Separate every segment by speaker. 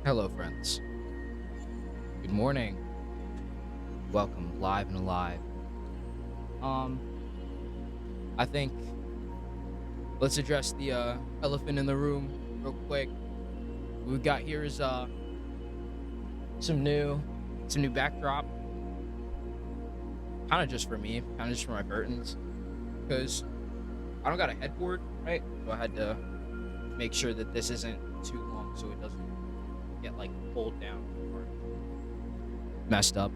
Speaker 1: Hello, friends. Good morning. Welcome, live and alive. Um, I think let's address the elephant in the room real quick. What we got here is some new some new backdrop, kind of just for me, kind of just for my curtains, because I don't got a headboard, right? So I had to make sure that this isn't too long, so it doesn't get like pulled down or messed up.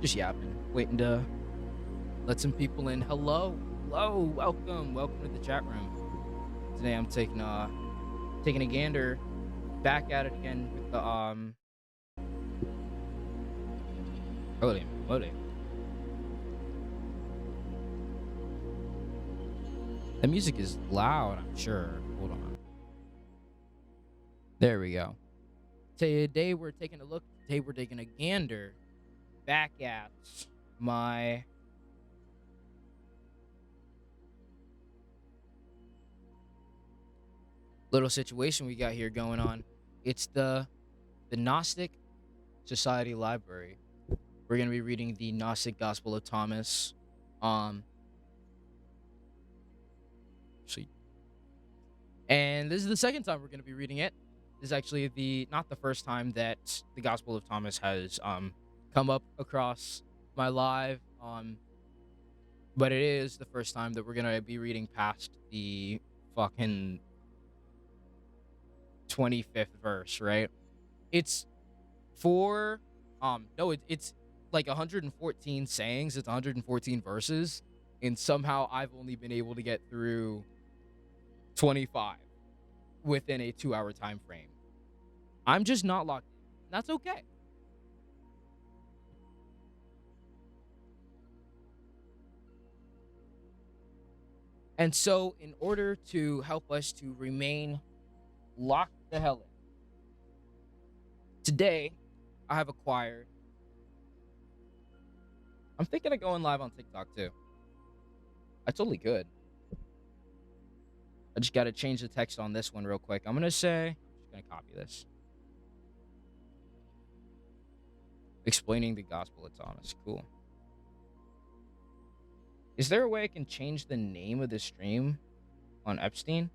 Speaker 1: Just yapping, waiting to let some people in. Hello, welcome to the chat room. Today I'm taking a gander back at it again with the loading. The music is loud, I'm sure. Hold on. There we go. Today we're taking a look. Today we're taking a gander back at my little situation we got here going on. It's the Gnostic Society Library. We're gonna be reading the Gnostic Gospel of Thomas. Um, so And this is the second time we're going to be reading it. This is actually the not the first time that the Gospel of Thomas has come up across my live, but it is the first time that we're going to be reading past the fucking 25th verse, right? It's four no it's like 114 sayings, it's 114 verses, and somehow I've only been able to get through 25 within a 2-hour time frame. I'm just not locked in. That's okay. And so, in order to help us to remain locked the hell in, today I have acquired. I'm thinking of going live on TikTok too. I totally could. I just got to change the text on this one real quick. I'm just gonna copy this. Explaining the Gospel of Thomas. Cool. Is there a way I can change the name of the stream on Epstein?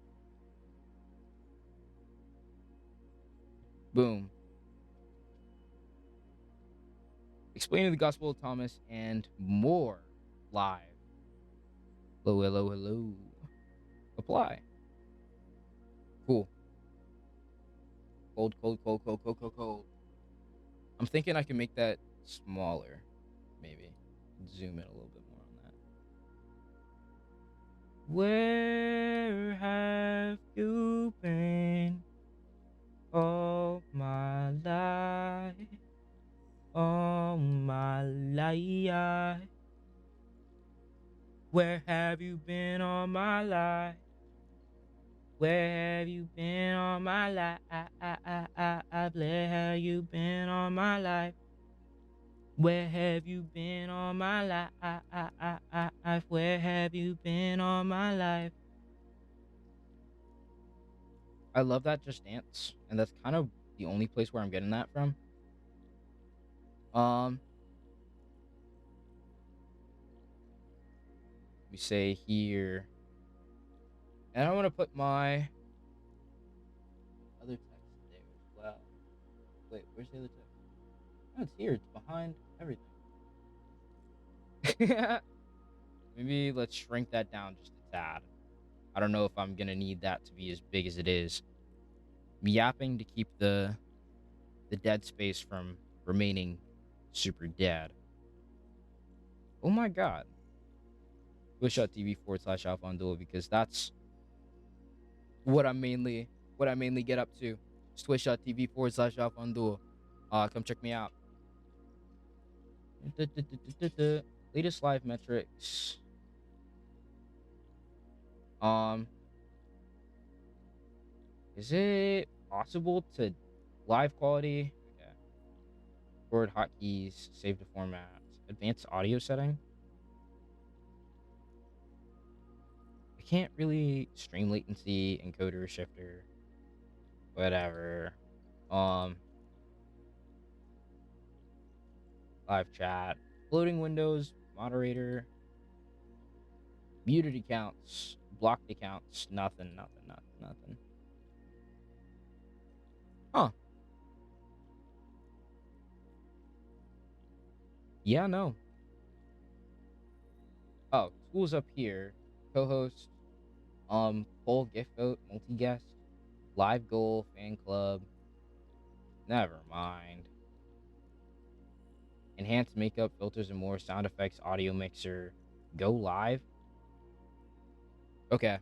Speaker 1: Boom. Explaining the Gospel of Thomas and more live. Hello. Apply. Cool. Cold. I'm thinking I can make that smaller, maybe. Zoom in a little bit more on that. Where have you been all my life? All my life. Where have you been all my life? Where have you been all my life? Where have you been all my life? Where have you been all my life? Where have you been all my life? I love that Just Dance, and that's kind of the only place where I'm getting that from. We say here, and I want to put my other text there as well. Wait, where's the other text? Oh, it's here. It's behind everything. Maybe let's shrink that down just a tad. I don't know if I'm gonna need that to be as big as it is. I'm yapping to keep the dead space from remaining super dead. Oh my god. Twitch.tv/Alphonduel, because that's what I mainly get up to. It's Twitch.tv/Alphonduel. Come check me out. Latest live metrics. Um, is it possible to live quality? Okay. Record hotkeys, save to format, advanced audio setting. I can't really stream latency, encoder, shifter, whatever. Um, live chat, floating windows, moderator, muted accounts, blocked accounts, nothing. Huh. Yeah, no. Oh, tools up here. Co-host, poll, gift vote, multi-guest, live goal, fan club. Never mind. Enhanced makeup, filters and more, sound effects, audio mixer, go live. Okay.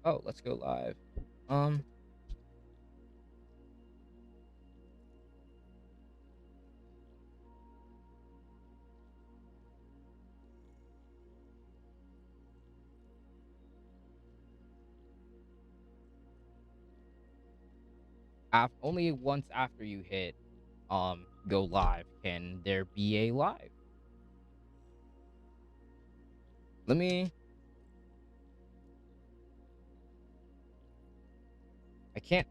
Speaker 1: Oh, let's go live. Only once after you hit go live can there be a live. Let me. I can't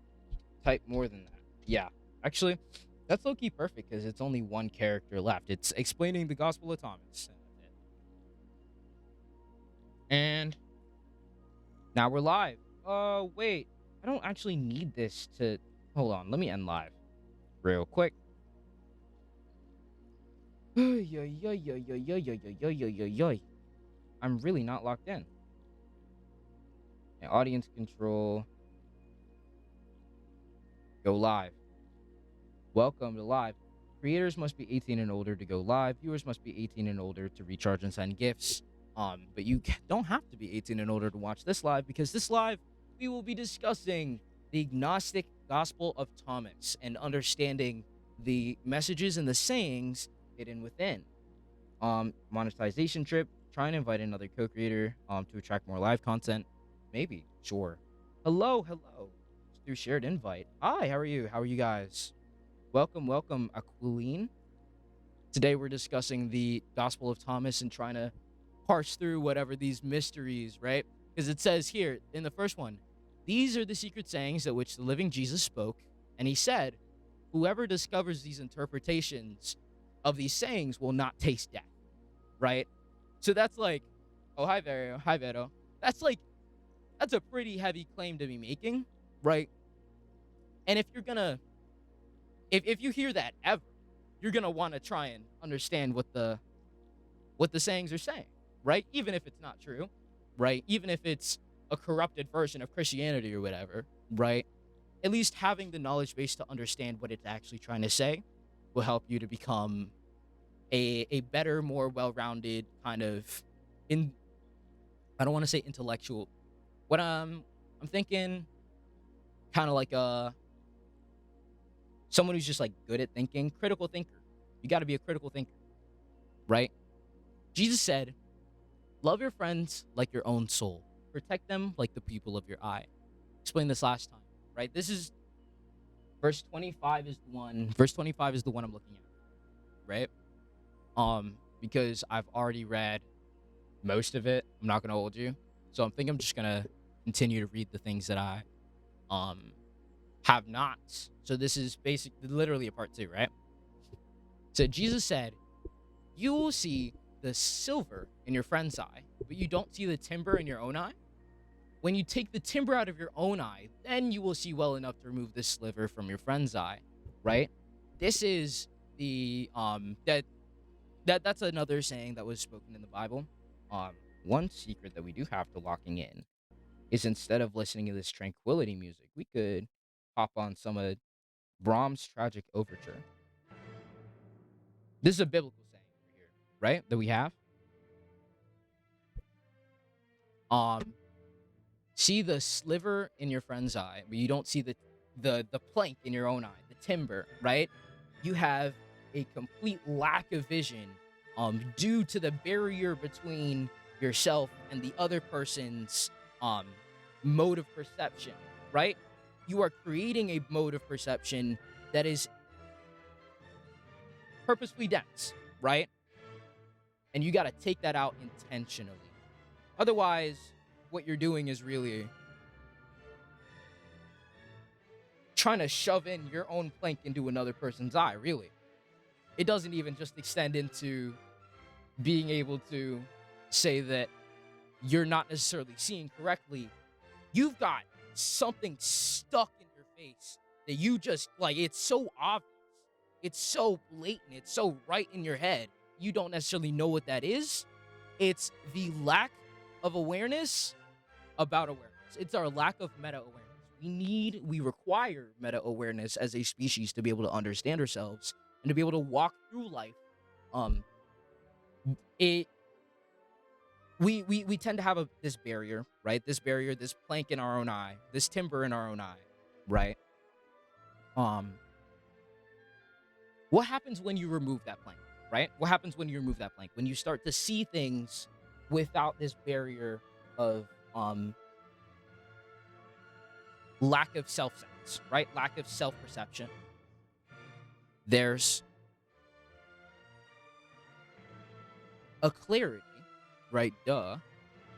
Speaker 1: type more than that. Yeah, actually, that's low-key perfect because it's only one character left. It's explaining the Gospel of Thomas. And now we're live. Oh, wait. I don't actually need this to... Hold on, let me end live real quick. I'm really not locked in. Audience control. Go live. Welcome to live. Creators must be 18 and older to go live. Viewers must be 18 and older to recharge and send gifts. But you don't have to be 18 and older to watch this live, because this live we will be discussing the Gnostic Gospel of Thomas and understanding the messages and the sayings hidden within. Monetization trip. Try and invite another co-creator to attract more live content. Maybe. Sure. Hello. Just through shared invite. Hi, how are you? How are you guys? Welcome, Aquiline. Today we're discussing the Gospel of Thomas and trying to parse through whatever these mysteries, right? Because it says here in the first one, these are the secret sayings that which the living Jesus spoke. And he said, whoever discovers these interpretations of these sayings will not taste death, right? So that's like, oh, hi, Vero. That's a pretty heavy claim to be making, right? And if you're gonna, if you hear that ever, you're gonna want to try and understand what the sayings are saying, right? Even if it's not true, right? Even if it's a corrupted version of Christianity or whatever, right? At least having the knowledge base to understand what it's actually trying to say will help you to become a better, more well-rounded kind of I don't want to say intellectual. What I'm thinking kind of like someone who's just like good at thinking, critical thinker. You got to be a critical thinker, right? Jesus said, love your friends like your own soul. Protect them like the people of your eye. Explained this last time, right? This is verse 25 is the one. Verse 25 is the one I'm looking at, right? Because I've already read most of it. I'm not gonna hold you. So I'm just gonna continue to read the things that I have not. So this is literally a part 2, right? So Jesus said, you will see the silver in your friend's eye, but you don't see the timber in your own eye. When you take the timber out of your own eye, then you will see well enough to remove the sliver from your friend's eye, right? This is the that's another saying that was spoken in the Bible. One secret that we do have to locking in is, instead of listening to this tranquility music, we could hop on some of Brahms' Tragic Overture. This is a biblical saying over here, right? That we have. See the sliver in your friend's eye, but you don't see the plank in your own eye, the timber, right? You have a complete lack of vision due to the barrier between yourself and the other person's mode of perception, right? You are creating a mode of perception that is purposefully dense, right? And you got to take that out intentionally. Otherwise, what you're doing is really trying to shove in your own plank into another person's eye, really. It doesn't even just extend into being able to say that you're not necessarily seeing correctly. You've got something stuck in your face that you just, like, it's so obvious. It's so blatant. It's so right in your head. You don't necessarily know what that is. It's the lack of awareness about awareness. It's our lack of meta-awareness. We require meta-awareness as a species to be able to understand ourselves and to be able to walk through life. We tend to have this barrier, right? This barrier, this plank in our own eye, this timber in our own eye, right? What happens when you remove that plank, right? What happens when you remove that plank? When you start to see things without this barrier of lack of self-sense, right? Lack of self-perception. There's a clarity, right? Duh.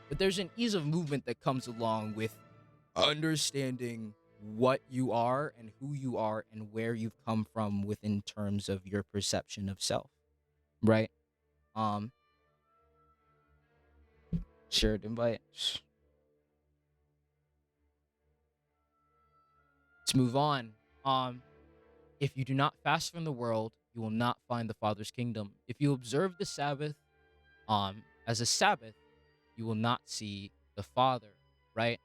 Speaker 1: But there's an ease of movement that comes along with understanding what you are and who you are and where you've come from within terms of your perception of self, right? Shared invite. Let's move on. If you do not fast from the world, you will not find the Father's kingdom. If you observe the Sabbath as a Sabbath, you will not see the Father, right?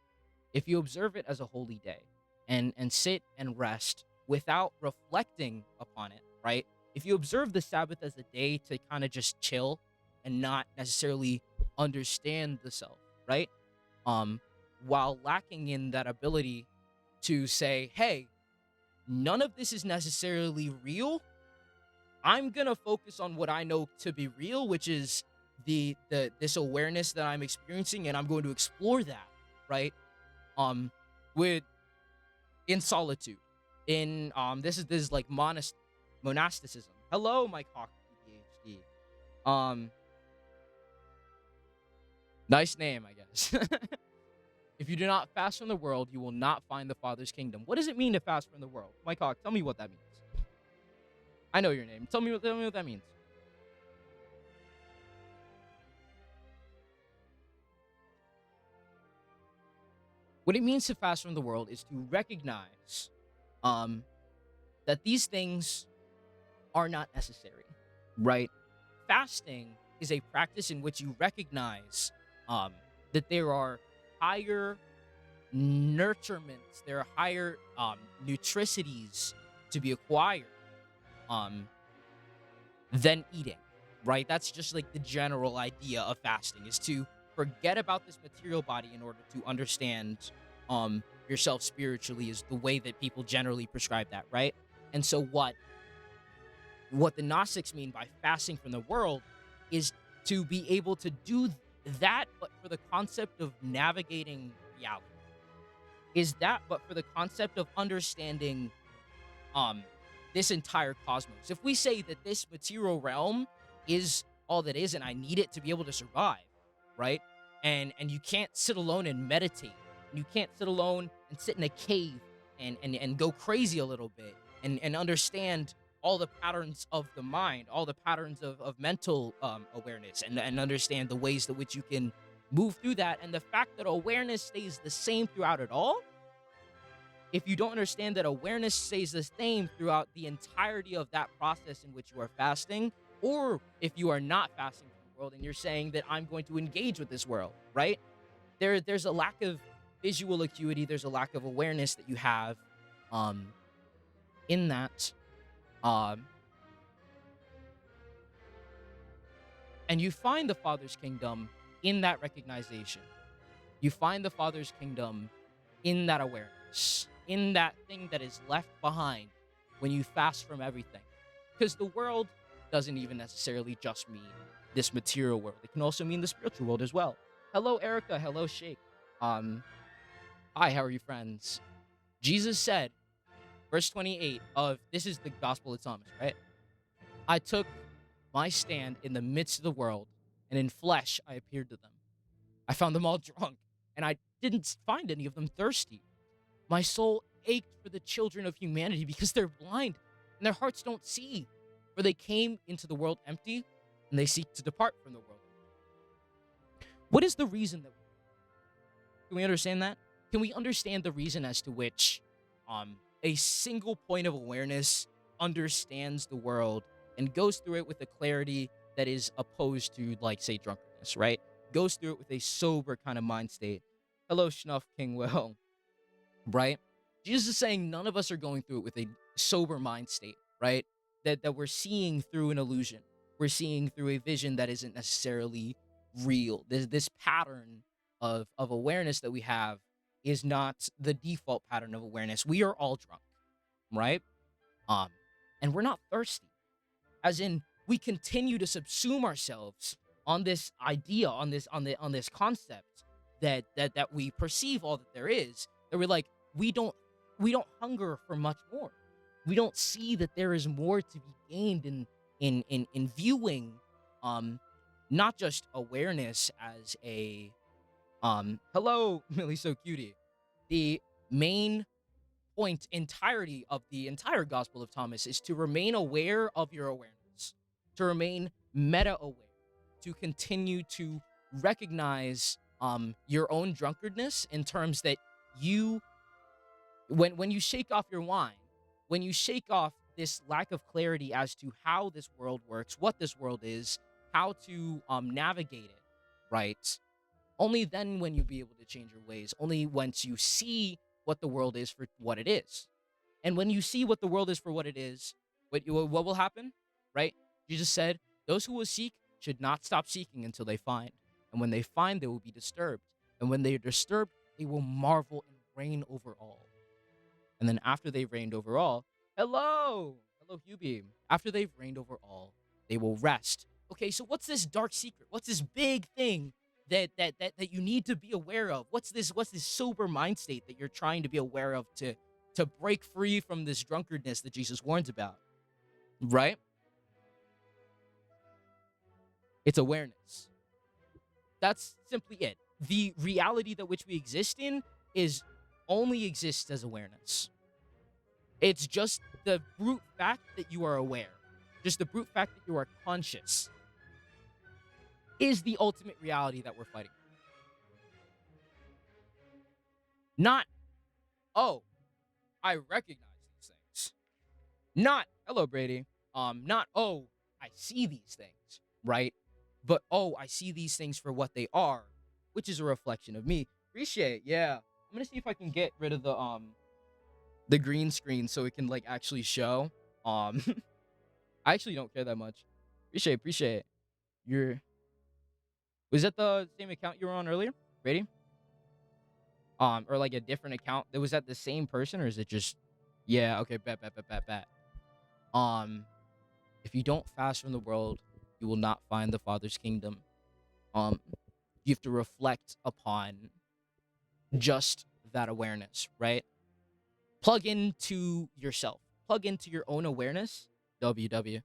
Speaker 1: If you observe it as a holy day and sit and rest without reflecting upon it, right? If you observe the Sabbath as a day to kind of just chill and not necessarily understand the self, right? While lacking in that ability to say, hey, none of this is necessarily real. I'm gonna focus on what I know to be real, which is this awareness that I'm experiencing, and I'm going to explore that, right? In solitude, in this is like monasticism. Hello, Mike Hawk, PhD. Nice name, I guess. If you do not fast from the world, you will not find the Father's kingdom. What does it mean to fast from the world? Mike Hawk, tell me what that means. I know your name. Tell me what that means. What it means to fast from the world is to recognize that these things are not necessary, right? Fasting is a practice in which you recognize that there are higher nurturements, there are higher nutricities to be acquired than eating, right? That's just like the general idea of fasting, is to forget about this material body in order to understand yourself spiritually, is the way that people generally prescribe that, right? And so what the Gnostics mean by fasting from the world is to be able to do that, but for the concept of navigating reality. Is that, but for the concept of understanding this entire cosmos. If we say that this material realm is all that is, and I need it to be able to survive, right? And you can't sit alone and meditate. You can't sit alone and sit in a cave and go crazy a little bit and understand all the patterns of the mind, all the patterns of mental awareness, and understand the ways that which you can move through that. And the fact that awareness stays the same throughout it all, if you don't understand that awareness stays the same throughout the entirety of that process in which you are fasting, or if you are not fasting from the world and you're saying that I'm going to engage with this world, right? There's a lack of visual acuity, there's a lack of awareness that you have in that. And you find the Father's kingdom in that recognition. You find the Father's kingdom in that awareness, in that thing that is left behind when you fast from everything. Because the world doesn't even necessarily just mean this material world. It can also mean the spiritual world as well. Hello, Erica. Hello, Shake. Hi, how are you, friends? Jesus said, verse 28 of, this is the Gospel of Thomas, right? I took my stand in the midst of the world and in flesh I appeared to them. I found them all drunk, and I didn't find any of them thirsty. My soul ached for the children of humanity because they're blind and their hearts don't see. For they came into the world empty, and they seek to depart from the world. What is the reason that can we understand that? Can we understand the reason as to which a single point of awareness understands the world and goes through it with a clarity that is opposed to, like, say, drunkenness, right? Goes through it with a sober kind of mind state. Hello, Schnuff Kingwell, right? Jesus is saying none of us are going through it with a sober mind state, right? That we're seeing through an illusion. We're seeing through a vision that isn't necessarily real. This pattern of awareness that we have is not the default pattern of awareness. We are all drunk, right? And we're not thirsty. As in, we continue to subsume ourselves on this idea, on this concept that we perceive all that there is. That we're like, we don't hunger for much more. We don't see that there is more to be gained in viewing not just awareness as a hello, Millie So Cutie. The main point entirety of the entire Gospel of Thomas is to remain aware of your awareness, to remain meta aware, to continue to recognize your own drunkardness in terms that you, when you shake off your wine, when you shake off this lack of clarity as to how this world works, what this world is, how to navigate it, right? Only then when you be able to change your ways. Only once you see what the world is for what it is. And when you see what the world is for what it is, what will happen, right? Jesus said, those who will seek should not stop seeking until they find. And when they find, they will be disturbed. And when they are disturbed, they will marvel and reign over all. And then after they've reigned over all, hello, Hubie. After they've reigned over all, they will rest. Okay, so what's this dark secret? What's this big thing that you need to be aware of? What's this sober mind state that you're trying to be aware of to break free from this drunkardness that Jesus warns about? Right? It's awareness. That's simply it. The reality that which we exist in only exists as awareness. It's just the brute fact that you are aware. Just the brute fact that you are conscious is the ultimate reality that we're fighting for. Not, oh, I recognize these things. Not, hello, Brady. Not, oh, I see these things, right? But, oh, I see these things for what they are, which is a reflection of me. Appreciate, yeah. I'm gonna see if I can get rid of the green screen so it can, like, actually show. I actually don't care that much. Appreciate. Was that the same account you were on earlier, Brady? Or like a different account? Was that the same person, or is it just? Yeah. Okay. Bet. If you don't fast from the world, you will not find the Father's kingdom. You have to reflect upon just that awareness, right? Plug into yourself. Plug into your own awareness, WW,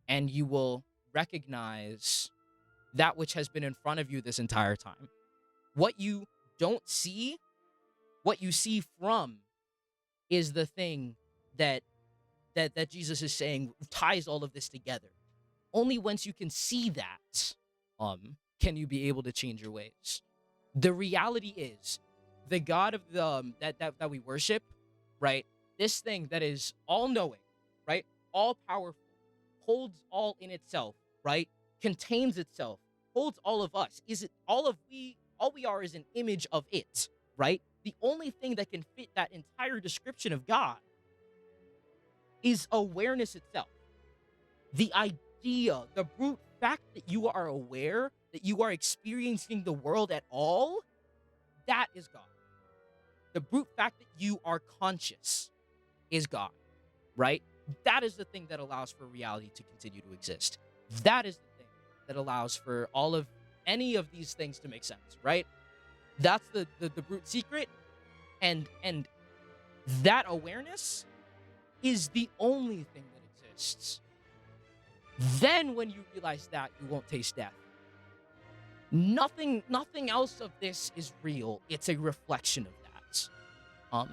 Speaker 1: and you will recognize that which has been in front of you this entire time. What you don't see, what you see from, is the thing that Jesus is saying ties all of this together. Only once you can see that, can you be able to change your ways. The reality is, the God of the that we worship, right? This thing that is all-knowing, right? All-powerful, holds all in itself, right? Contains itself, holds all of us. All we are is an image of it, right? The only thing that can fit that entire description of God is awareness itself. The idea, the brute fact that you are aware, that you are experiencing the world at all, that is God. The brute fact that you are conscious is God, right? That is the thing that allows for reality to continue to exist. That is the thing that allows for any of these things to make sense, right? That's the brute secret, and that awareness is the only thing that exists. Then when you realize that, you won't taste death. Nothing else of this is real. It's a reflection of that.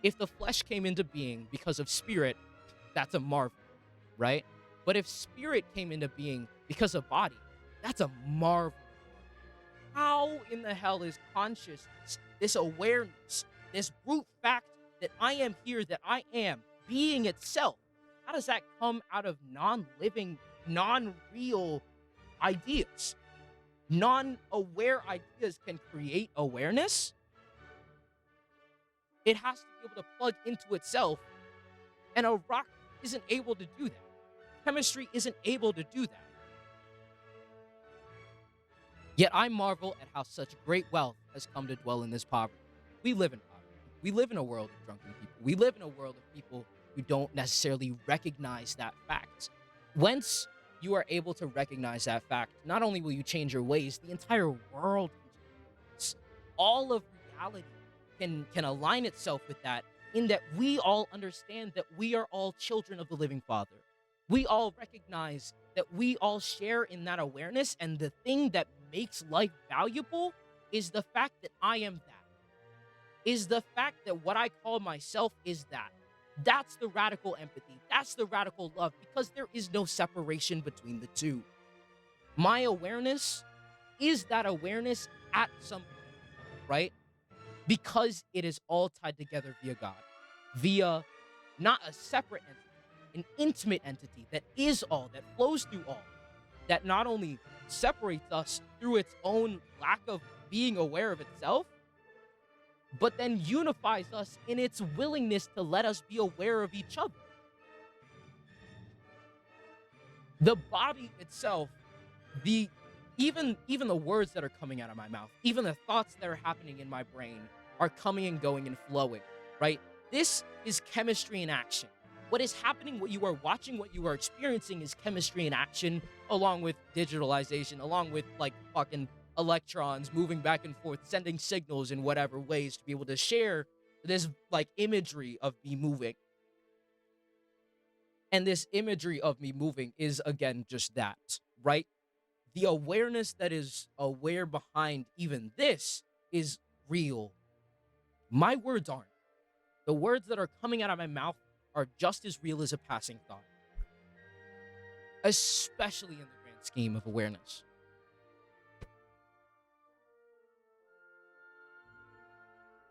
Speaker 1: If the flesh came into being because of spirit, that's a marvel, right? But if spirit came into being because of body, that's a marvel. How in the hell is consciousness, this awareness, this brute fact that I am here, that I am being itself, how does that come out of non-living, non-real ideas? Non-aware ideas can create awareness? It has to be able to plug into itself, and a rock isn't able to do that. Chemistry isn't able to do that. Yet I marvel at how such great wealth has come to dwell in this poverty. We live in poverty. We live in a world of drunken people. We live in a world of people who don't necessarily recognize that fact. Once you are able to recognize that fact, not only will you change your ways, the entire world can change. All of reality can align itself with that, in that we all understand that we are all children of the living Father. We all recognize that we all share in that awareness, and the thing that makes life valuable is the fact that I am that. Is the fact that what I call myself is that. That's the radical empathy. That's the radical love, because there is no separation between the two. My awareness is that awareness at some point, right? Because it is all tied together via God, via not a separate entity, an intimate entity that is all, that flows through all, that not only separates us through its own lack of being aware of itself, but then unifies us in its willingness to let us be aware of each other. The body itself, even the words that are coming out of my mouth, even the thoughts that are happening in my brain are coming and going and flowing, right? This is chemistry in action. What is happening, what you are watching, what you are experiencing is chemistry in action, along with digitalization, along with like fucking electrons moving back and forth, sending signals in whatever ways to be able to share this like imagery of me moving. And this imagery of me moving is, again, just that, right? The awareness that is aware behind even this is real. My words aren't. The words that are coming out of my mouth are just as real as a passing thought, especially in the grand scheme of awareness.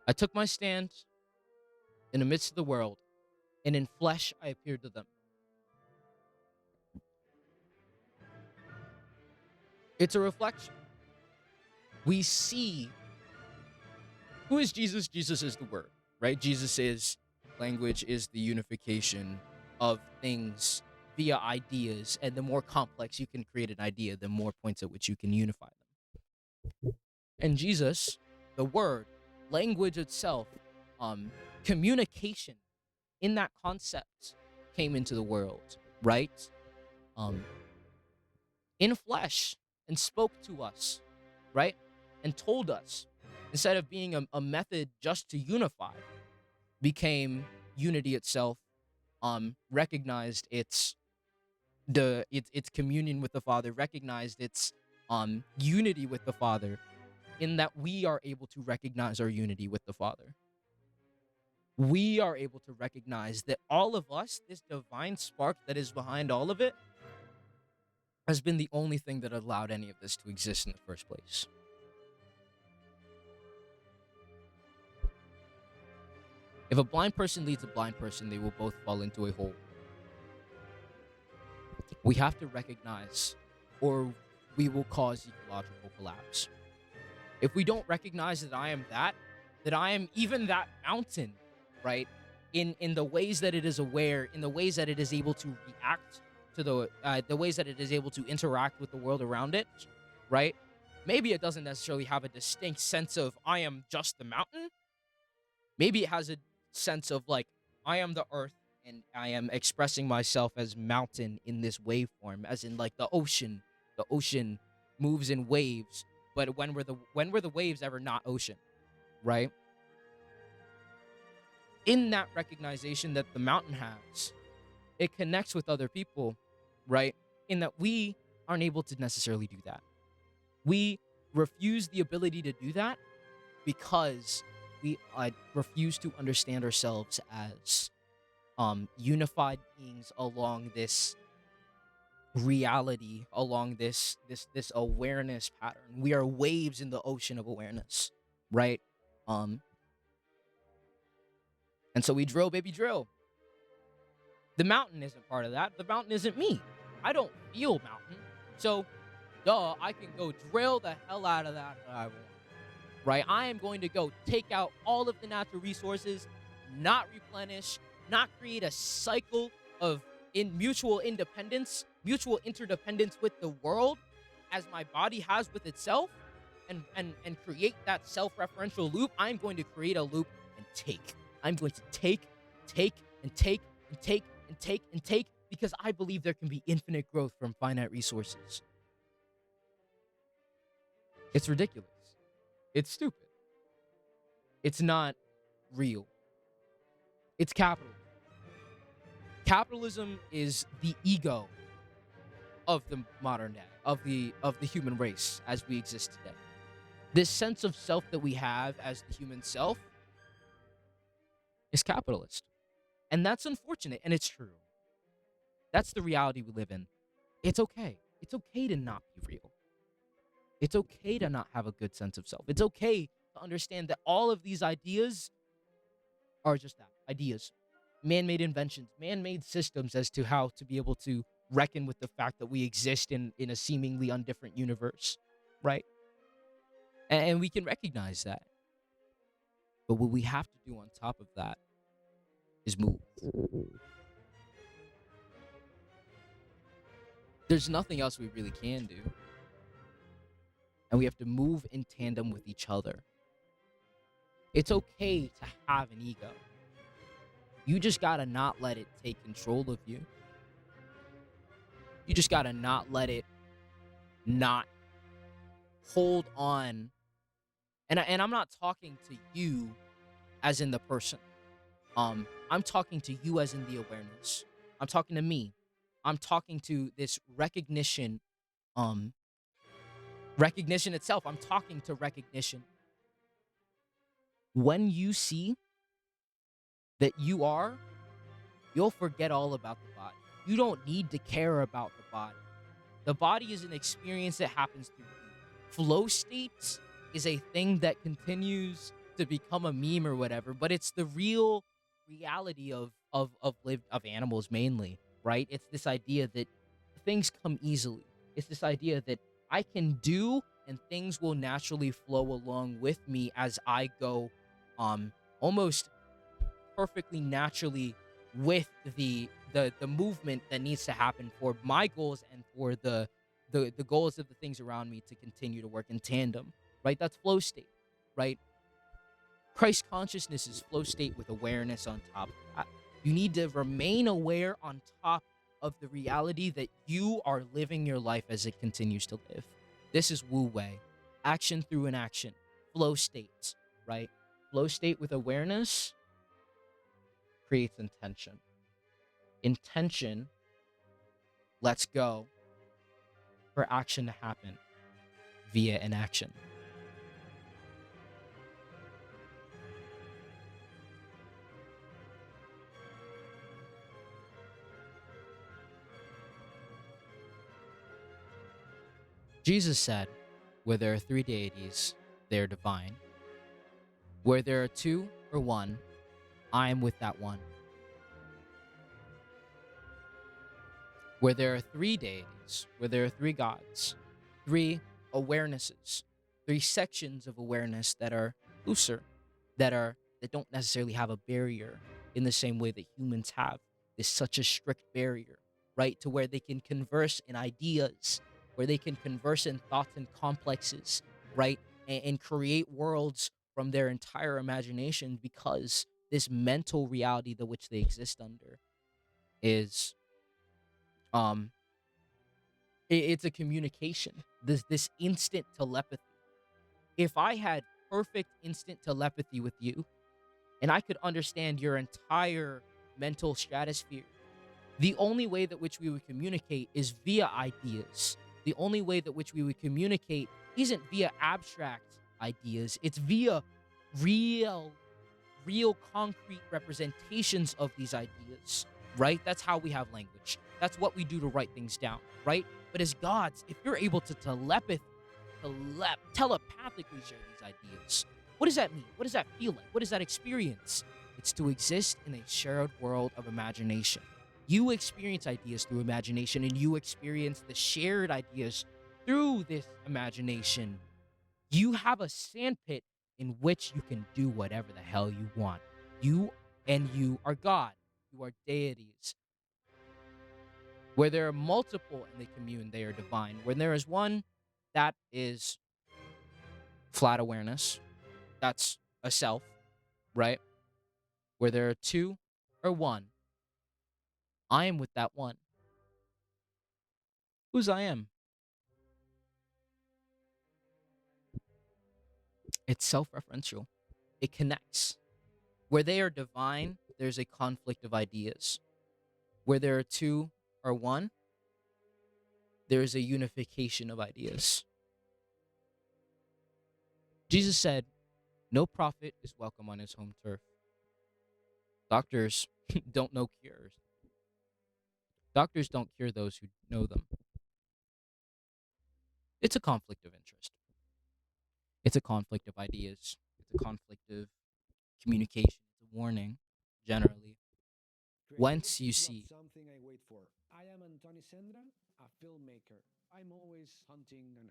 Speaker 1: I took my stand in the midst of the world, and in flesh I appeared to them. It's a reflection. We see, who is Jesus? Jesus is the Word, right? Jesus is language, is the unification of things via ideas, and the more complex you can create an idea, the more points at which you can unify them. And Jesus, the Word, language itself, communication in that concept came into the world, right? In flesh, and spoke to us, right? And told us, instead of being a method just to unify, became unity itself, recognized its communion with the Father, recognized its unity with the Father, in that we are able to recognize our unity with the Father. We are able to recognize that all of us, this divine spark that is behind all of it, has been the only thing that allowed any of this to exist in the first place. If a blind person leads a blind person, they will both fall into a hole. We have to recognize, or we will cause ecological collapse. If we don't recognize that I am that I am even that mountain, right? In the ways that it is aware, in the ways that it is able to react to the ways that it is able to interact with the world around it, right? Maybe it doesn't necessarily have a distinct sense of I am just the mountain. Maybe it has a sense of like I am the earth and I am expressing myself as mountain in this waveform, as in like the ocean. The ocean moves in waves, but when were the waves ever not ocean, right? In that recognition that the mountain has, it connects with other people, right? In that we aren't able to necessarily do that. We refuse the ability to do that because we refuse to understand ourselves as unified beings along this reality, along this awareness pattern. We are waves in the ocean of awareness, right? um and so we drill, baby, drill. The mountain isn't part of that. The mountain isn't me. I don't feel mountain. So I can go drill the hell out of that if I want, right? I am going to go take out all of the natural resources, not replenish, not create a cycle of mutual independence, mutual interdependence with the world as my body has with itself, and create that self-referential loop. I'm going to create a loop and take. I'm going to take, and take, and take, and take, and take, because I believe there can be infinite growth from finite resources. It's ridiculous. It's stupid. It's not real. It's capitalism. Capitalism is the ego of the modern day, of the human race as we exist today. This sense of self that we have as the human self is capitalist. And that's unfortunate, and it's true. That's the reality we live in. It's okay. It's okay to not be real. It's okay to not have a good sense of self. It's okay to understand that all of these ideas are just that, ideas. Man-made inventions, man-made systems as to how to be able to reckon with the fact that we exist in a seemingly undifferent universe, right? And we can recognize that. But what we have to do on top of that is move. There's nothing else we really can do. And we have to move in tandem with each other. It's okay to have an ego. You just gotta not let it take control of you. You just gotta not let it not hold on. And I'm not talking to you as in the person. I'm talking to you as in the awareness. I'm talking to me. I'm talking to this recognition. Recognition itself. I'm talking to recognition. When you see that you'll forget all about the body. You don't need to care about the body. The body is an experience that happens through you. Flow states is a thing that continues to become a meme or whatever, but it's the real reality of animals mainly, right? It's this idea that things come easily. It's this idea that I can do and things will naturally flow along with me as I go almost perfectly naturally with the movement that needs to happen for my goals and for the goals of the things around me to continue to work in tandem, right? That's flow state, right? Christ consciousness is flow state with awareness on top of that. You need to remain aware on top of the reality that you are living your life as it continues to live. This is Wu Wei. Action through an action. Flow states, right? Flow state with awareness creates intention. Intention lets go for action to happen via an action. Jesus said, where there are three deities, they are divine. Where there are two or one, I am with that one. Where there are three deities, where there are three gods, three awarenesses, three sections of awareness that are looser, that don't necessarily have a barrier in the same way that humans have. There's such a strict barrier, right? To where they can converse in ideas, where they can converse in thoughts and complexes, right? And create worlds from their entire imagination, because this mental reality that which they exist under is it's a communication, this instant telepathy. If I had perfect instant telepathy with you and I could understand your entire mental stratosphere, the only way that which we would communicate is via ideas. The only way that which we would communicate isn't via abstract ideas, it's via real, real concrete representations of these ideas, right? That's how we have language. That's what we do to write things down, right? But as gods, if you're able to telepathically share these ideas, what does that mean? What does that feel like? What is that experience? It's to exist in a shared world of imagination. You experience ideas through imagination, and you experience the shared ideas through this imagination. You have a sandpit in which you can do whatever the hell you want. You are God. You are deities. Where there are multiple and they commune, they are divine. When there is one, that is flat awareness. That's a self, right? Where there are two or one, I am with that one. Whose I am? It's self-referential. It connects. Where they are divine, there's a conflict of ideas. Where there are two or one, there is a unification of ideas. Jesus said, no prophet is welcome on his home turf. Doctors don't know cures. Doctors don't cure those who know them. It's a conflict of interest. It's a conflict of ideas. It's a conflict of communication. It's a warning, generally. Once you see
Speaker 2: Something I wait for. I am Antoni Sendra, a filmmaker. I'm always hunting and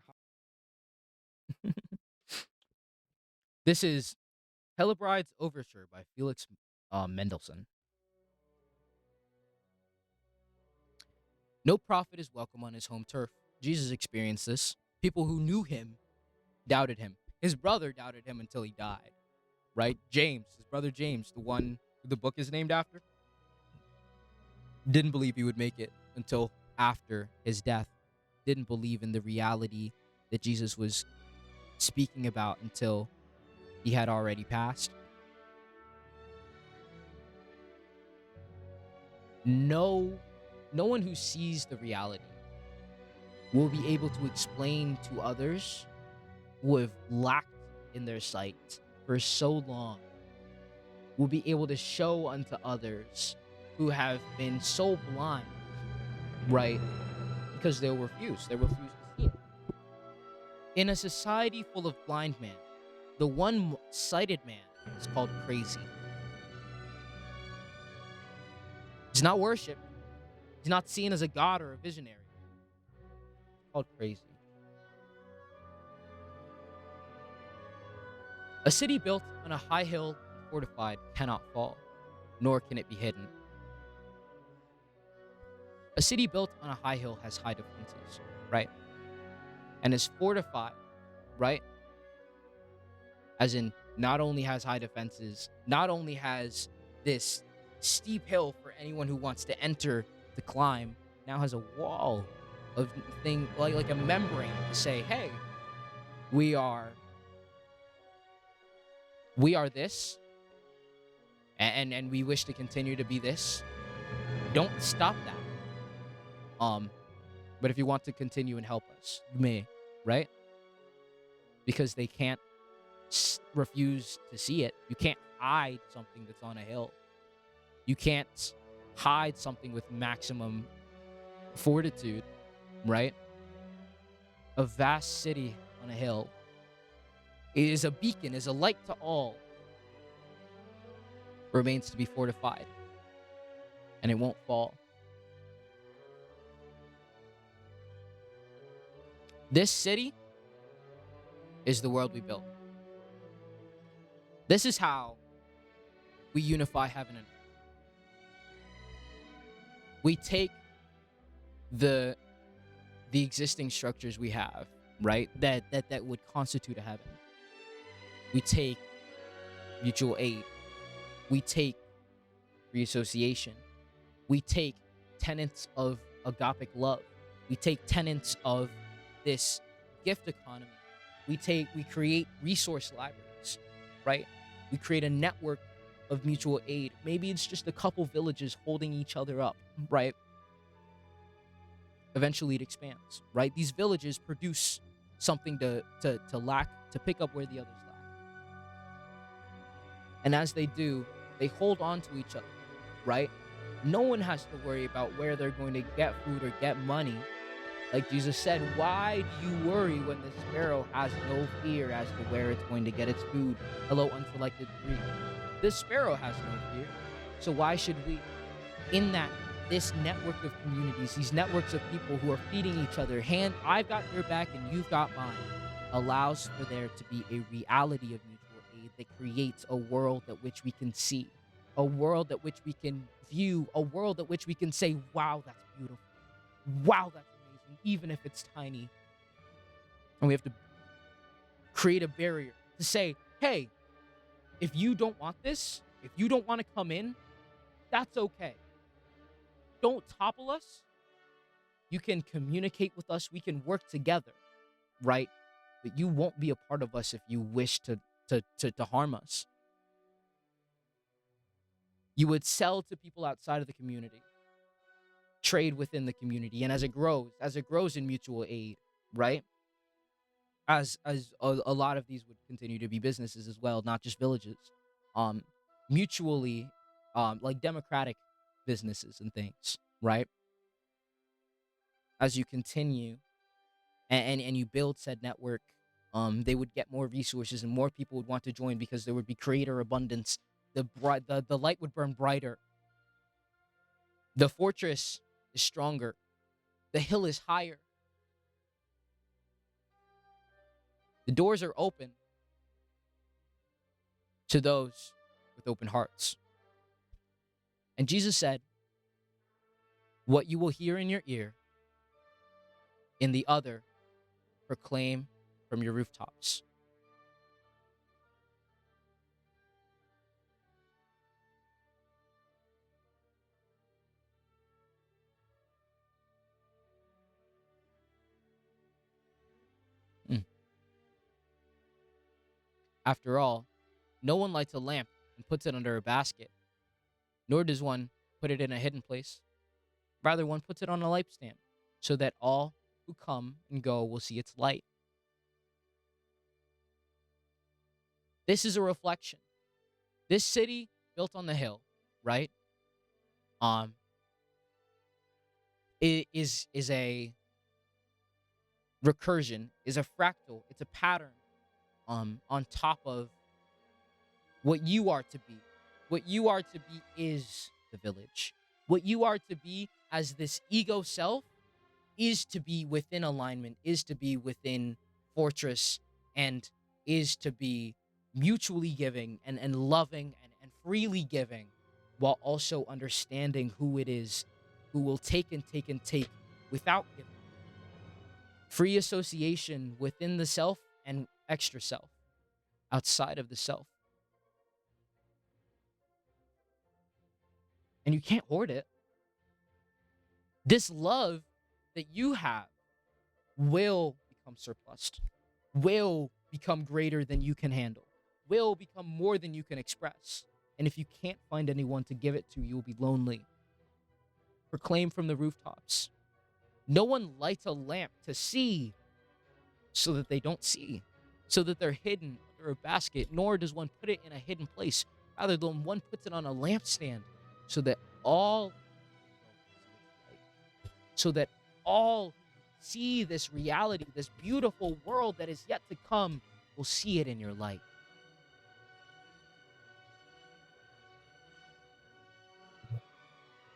Speaker 1: this is Hellebride's Overture by Felix Mendelssohn. No prophet is welcome on his home turf. Jesus experienced this. People who knew him doubted him. His brother doubted him until he died, right? James, his brother James, the one who the book is named after, didn't believe he would make it until after his death. Didn't believe in the reality that Jesus was speaking about until he had already passed. No one who sees the reality will be able to explain to others who have lacked in their sight for so long, will be able to show unto others who have been so blind, right? Because they refuse to see it. In a society full of blind men, the one-sighted man is called crazy. He's not worshipped. He's not seen as a god or a visionary. It's called crazy. A city built on a high hill, fortified, cannot fall, nor can it be hidden. A city built on a high hill has high defenses, right? And is fortified, right? As in, not only has high defenses, not only has this steep hill for anyone who wants to enter the climb, now has a wall of thing like a membrane to say, hey, we are this, and we wish to continue to be this. Don't stop that. But if you want to continue and help us, you may, right? Because they can't refuse to see it. You can't hide something that's on a hill. You can't hide something with maximum fortitude, right? A vast city on a hill is a beacon, is a light to all. Remains to be fortified, and it won't fall. This city is the world we built. This is how we unify heaven and earth. We take the existing structures we have, right? That would constitute a heaven. We take mutual aid. We take reassociation. We take tenets of agapic love. We take tenets of this gift economy. We create resource libraries, right? We create a network of mutual aid. Maybe it's just a couple villages holding each other up, right? Eventually it expands, right? These villages produce something to lack, to pick up where the others lack. And as they do, they hold on to each other, right? No one has to worry about where they're going to get food or get money. Like Jesus said, why do you worry when the sparrow has no fear as to where it's going to get its food? Hello, unselected three. The sparrow has no fear. So why should we? In that, this network of communities, these networks of people who are feeding each other, I've got your back and you've got mine, allows for there to be a reality of mutual aid that creates a world at which we can see, a world at which we can view, a world at which we can say, wow, that's beautiful. Wow, that's amazing, even if it's tiny. And we have to create a barrier to say, hey, if you don't want this, if you don't want to come in, that's okay. Don't topple us. You can communicate with us. We can work together, right? But you won't be a part of us if you wish to harm us. You would sell to people outside of the community, trade within the community, and as it grows in mutual aid, right? As a lot of these would continue to be businesses as well, not just villages, mutually, like democratic businesses and things, right? As you continue and you build said network, they would get more resources and more people would want to join because there would be greater abundance. The light would burn brighter. The fortress is stronger. The hill is higher. The doors are open to those with open hearts. And Jesus said, what you will hear in your ear, in the other, proclaim from your rooftops. After all, no one lights a lamp and puts it under a basket, nor does one put it in a hidden place. Rather, one puts it on a lampstand, so that all who come and go will see its light. This is a reflection. This city built on the hill, right? It is a recursion, is a fractal, it's a pattern on top of what you are to be. What you are to be is the village. What you are to be as this ego self is to be within alignment, is to be within fortress, and is to be mutually giving and loving and freely giving, while also understanding who it is who will take and take and take without giving. Free association within the self and extra self, outside of the self. And you can't hoard it. This love that you have will become surplus, will become greater than you can handle, will become more than you can express. And if you can't find anyone to give it to, you'll be lonely. Proclaim from the rooftops. No one lights a lamp to see so that they don't see, so that they're hidden under a basket, nor does one put it in a hidden place. Rather, than one puts it on a lampstand so that all see this reality, this beautiful world that is yet to come, will see it in your light.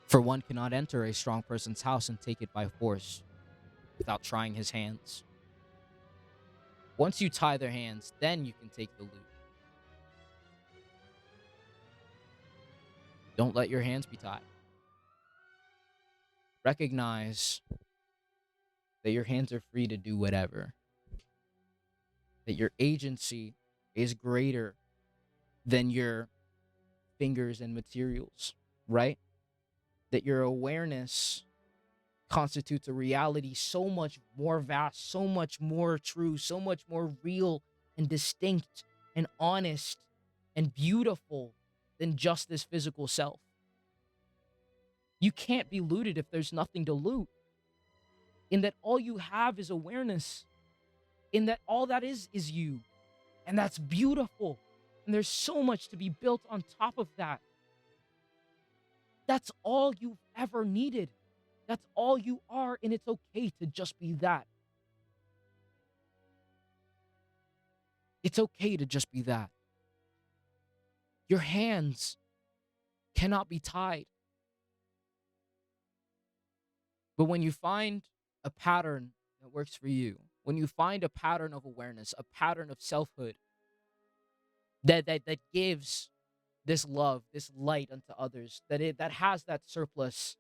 Speaker 1: For one cannot enter a strong person's house and take it by force without trying his hands. Once you tie their hands, then you can take the loot. Don't let your hands be tied. Recognize that your hands are free to do whatever. That your agency is greater than your fingers and materials, right? That your awareness constitutes a reality so much more vast, so much more true, so much more real and distinct and honest and beautiful than just this physical self. You can't be looted if there's nothing to loot. In that all you have is awareness. in that all that is you. And that's beautiful. And there's so much to be built on top of that. That's all you've ever needed. That's all you are, and it's okay to just be that. It's okay to just be that. Your hands cannot be tied. But when you find a pattern that works for you, when you find a pattern of awareness, a pattern of selfhood that gives this love, this light unto others, that has that surplus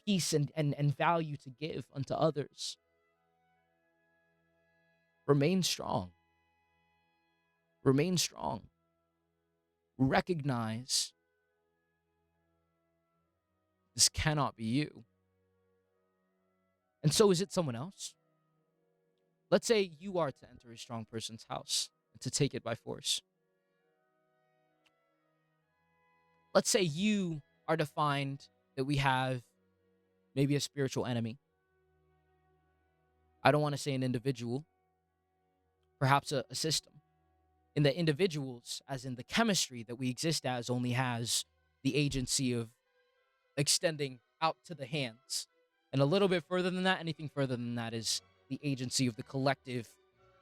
Speaker 1: peace and value to give unto others, remain strong. Remain strong. Recognize this cannot be you. And so is it someone else? Let's say you are to enter a strong person's house and to take it by force. Let's say you are to find that we have maybe a spiritual enemy. I don't want to say an individual, perhaps a system. In the individuals, as in the chemistry that we exist as, only has the agency of extending out to the hands. And a little bit further than that, anything further than that is the agency of the collective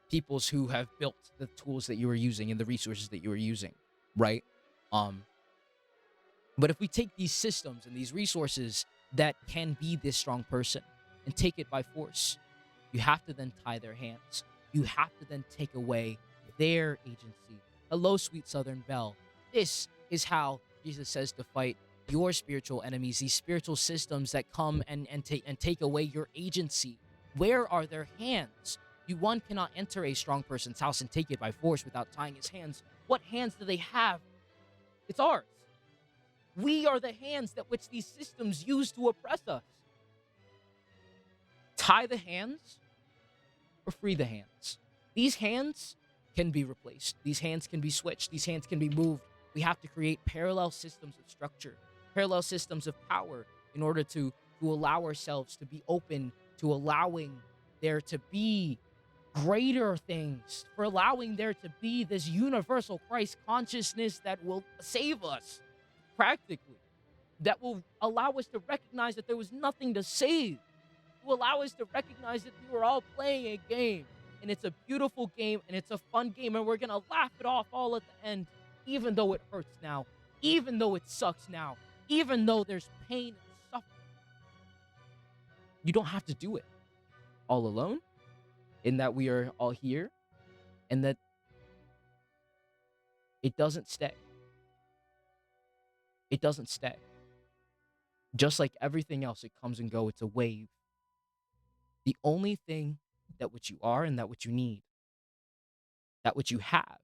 Speaker 1: peoples who have built the tools that you are using and the resources that you are using, right? But if we take these systems and these resources that can be this strong person and take it by force, you have to then tie their hands. You have to then take away their agency. Hello, sweet Southern Belle. This is how Jesus says to fight your spiritual enemies, these spiritual systems that come and take away your agency. Where are their hands? One cannot enter a strong person's house and take it by force without tying his hands. What hands do they have? It's ours. We are the hands that which these systems use to oppress us. Tie the hands or free the hands. These hands can be replaced. These hands can be switched. These hands can be moved. We have to create parallel systems of structure, parallel systems of power in order to allow ourselves to be open to allowing there to be greater things, for allowing there to be this universal Christ consciousness that will save us practically, that will allow us to recognize that there was nothing to save, to allow us to recognize that we were all playing a game, and it's a beautiful game, and it's a fun game, and we're gonna laugh it off all at the end, even though it hurts now, even though it sucks now, even though there's pain and suffering. You don't have to do it all alone, in that we are all here, and that it doesn't stay. It doesn't stay. Just like everything else, it comes and goes. It's a wave. The only thing that which you are and that which you need, that which you have,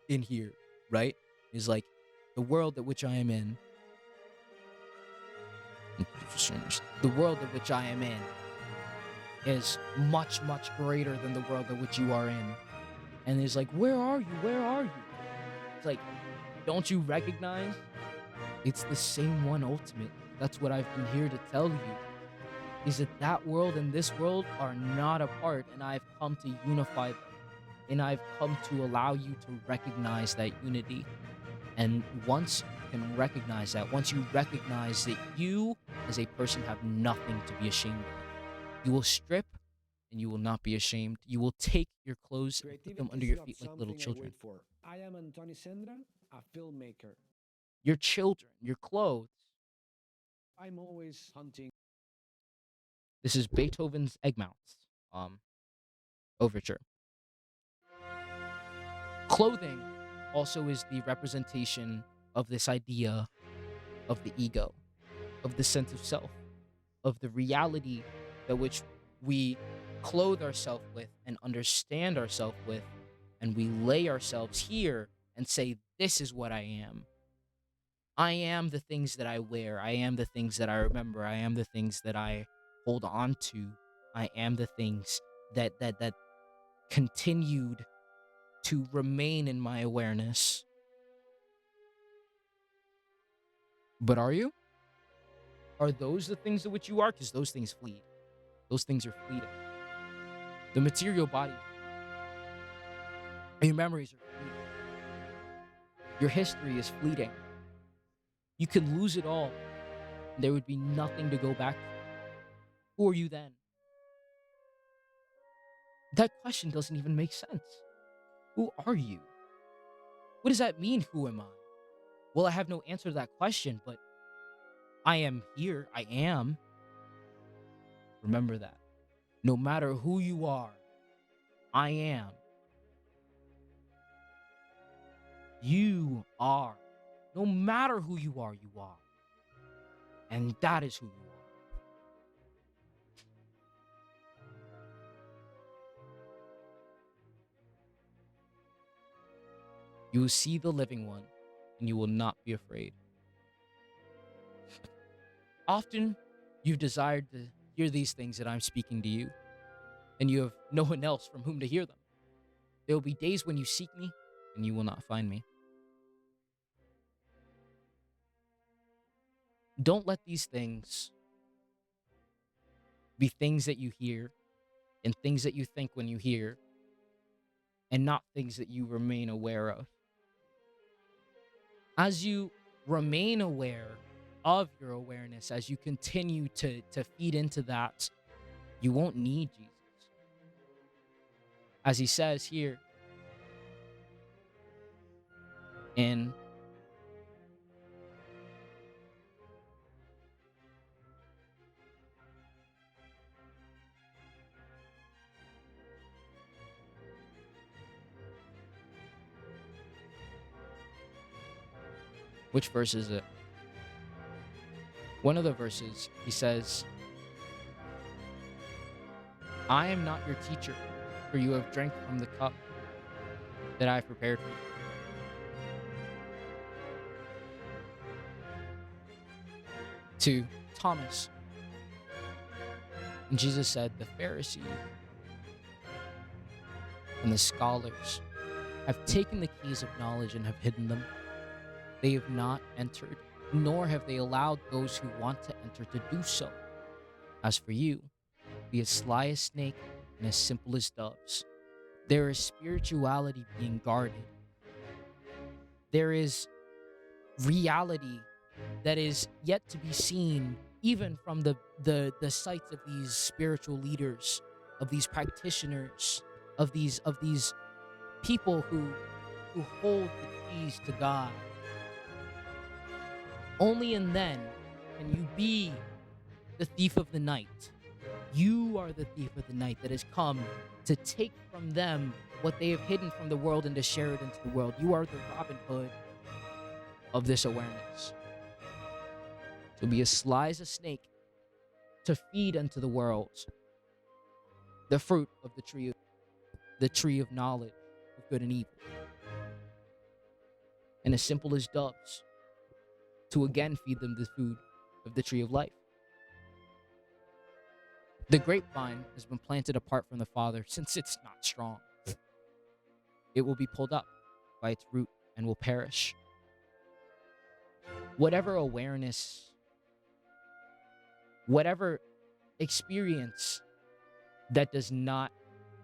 Speaker 1: in here, right? Is like the world that which I am in. The world that which I am in is much, much greater than the world that which you are in. And it's like, where are you? Where are you? It's like, don't you recognize? It's the same one ultimate. That's what I've been here to tell you. Is that that world and this world are not apart, and I've come to unify them. And I've come to allow you to recognize that unity. And once you can recognize that, once you recognize that you as a person have nothing to be ashamed of, you will strip and you will not be ashamed. You will take your clothes and put them
Speaker 2: Creativity
Speaker 1: under
Speaker 2: is
Speaker 1: your
Speaker 2: not
Speaker 1: feet like little
Speaker 2: something I
Speaker 1: children.
Speaker 2: wait for. I am Antoni Sendra, a filmmaker.
Speaker 1: Your children, your clothes.
Speaker 2: I'm always hunting.
Speaker 1: This is Beethoven's Egmounts overture. Clothing also is the representation of this idea of the ego, of the sense of self, of the reality that which we clothe ourselves with and understand ourselves with, and we lay ourselves here and say, this is what I am. I am the things that I wear. I am the things that I remember. I am the things that I hold on to. I am the things that continued to remain in my awareness. But are you? Are those the things to which you are? Because those things flee. Those things are fleeting. The material body, your memories are fleeting. Your history is fleeting. You could lose it all. And there would be nothing to go back to. Who are you then? That question doesn't even make sense. Who are you? What does that mean? Who am I? Well, I have no answer to that question, but I am here. I am. Remember that. No matter who you are, I am. You are. No matter who you are, you are. And that is who you are. You will see the living one, and you will not be afraid. Often, you've desired to hear these things that I'm speaking to you, and you have no one else from whom to hear them. There will be days when you seek me, and you will not find me. Don't let these things be things that you hear and things that you think when you hear, and not things that you remain aware of. As you remain aware of your awareness, as you continue to feed into that, you won't need Jesus. As he says here in which verse is it? One of the verses, he says, I am not your teacher, for you have drank from the cup that I have prepared for you. To Thomas, and Jesus said, the Pharisees and the scholars have taken the keys of knowledge and have hidden them. They have not entered, nor have they allowed those who want to enter to do so. As for you, be as sly as snake and as simple as doves. There is spirituality being guarded. There is reality that is yet to be seen, even from the sights of these spiritual leaders, of these practitioners, of these people who hold the keys to God. Only in then can you be the thief of the night. You are the thief of the night that has come to take from them what they have hidden from the world and to share it into the world. You are the Robin Hood of this awareness. To be as sly as a snake, to feed unto the world the fruit of the tree of knowledge of good and evil. and as simple as doves, to again feed them the food of the tree of life. The grapevine has been planted apart from the Father since it's not strong. It will be pulled up by its root and will perish. Whatever awareness, whatever experience that does not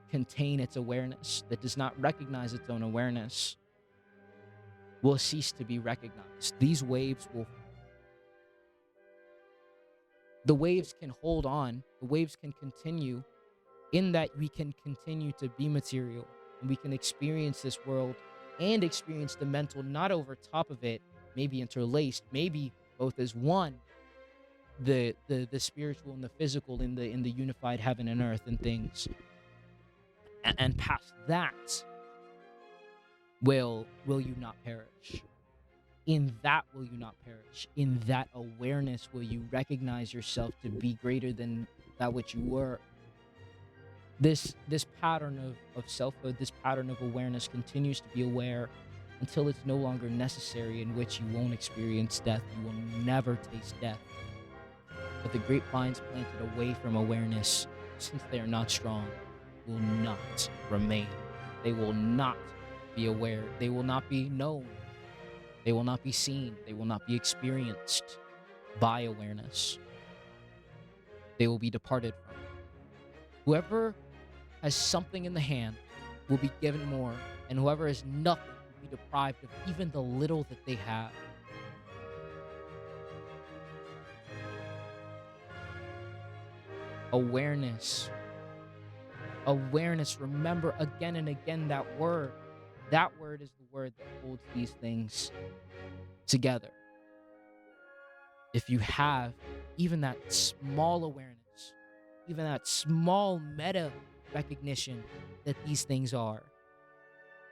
Speaker 1: contain its awareness, that does not recognize its own awareness, will cease to be recognized. The waves can hold on, the waves can continue, in that we can continue to be material and we can experience this world and experience the mental, not over top of it, maybe interlaced, maybe both as one, the spiritual and the physical in the unified heaven and earth and things. And past that, will you not perish? In that will you not perish. In that awareness will you recognize yourself to be greater than that which you were. This pattern of selfhood, this pattern of awareness continues to be aware until it's no longer necessary, in which you won't experience death. You will never taste death. But the grapevines planted away from awareness, since they are not strong, will not remain. They will not be aware. They will not be known. They will not be seen. They will not be experienced by awareness. They will be departed from. Whoever has something in the hand will be given more, and whoever has nothing will be deprived of even the little that they have. Awareness. Awareness. Remember again and again that word. That word is the word that holds these things together. If you have even that small awareness, even that small meta recognition that these things are,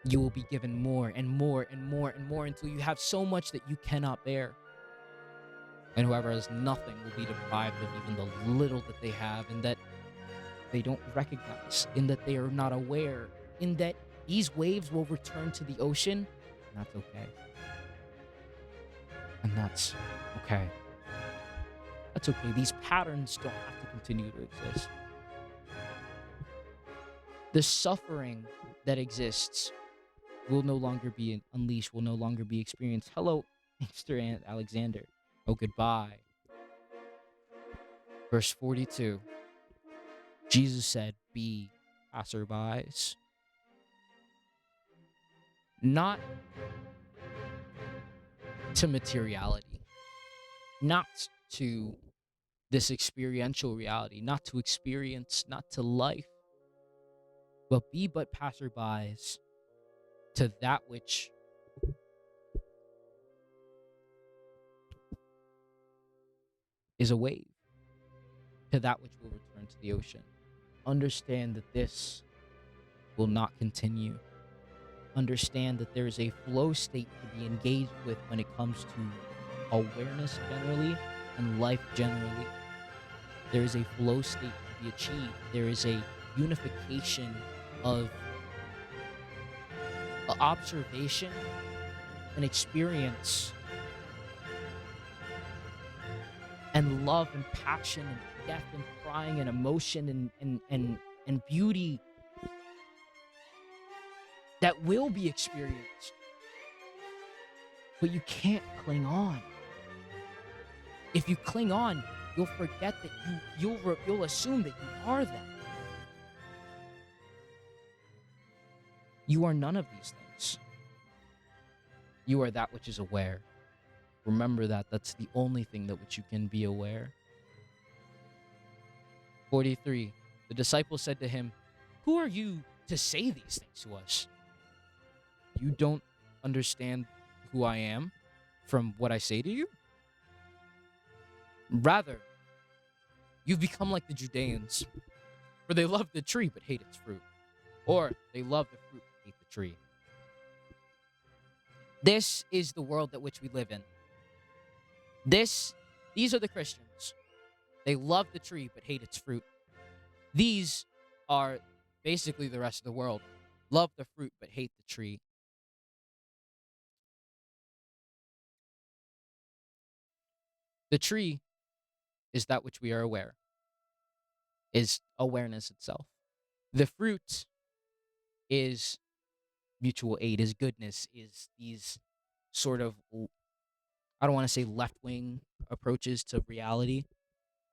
Speaker 1: you will be given more and more and more and more until you have so much that you cannot bear. And whoever has nothing will be deprived of even the little that they have, and that they don't recognize, in that they are not aware, in that these waves will return to the ocean, and that's okay. And that's okay. That's okay. These patterns don't have to continue to exist. The suffering that exists will no longer be unleashed, will no longer be experienced. Hello, Mr. Aunt Alexander. Oh, goodbye. Verse 42. Jesus said, "Be passerbys." Not to materiality, not to this experiential reality, not to experience, not to life, but be but passerbys to that which is a wave, to that which will return to the ocean. Understand that this will not continue. Understand that there is a flow state to be engaged with when it comes to awareness generally and life generally. There is a flow state to be achieved. There is a unification of observation and experience and love and passion and death and crying and emotion and beauty that will be experienced. But you can't cling on. If you cling on, you'll forget that you'll assume that you are that. You are none of these things. You are that which is aware. Remember that. That's the only thing that which you can be aware. 43. The disciples said to him, "Who are you to say these things to us? You don't understand who I am from what I say to you? Rather, you've become like the Judeans, for they love the tree but hate its fruit. Or they love the fruit but hate the tree." This is the world that which we live in. These are the Christians. They love the tree but hate its fruit. These are basically the rest of the world. Love the fruit but hate the tree. The tree is that which we are aware, is awareness itself. The fruit is mutual aid, is goodness, is these sort of, I don't want to say left wing approaches to reality.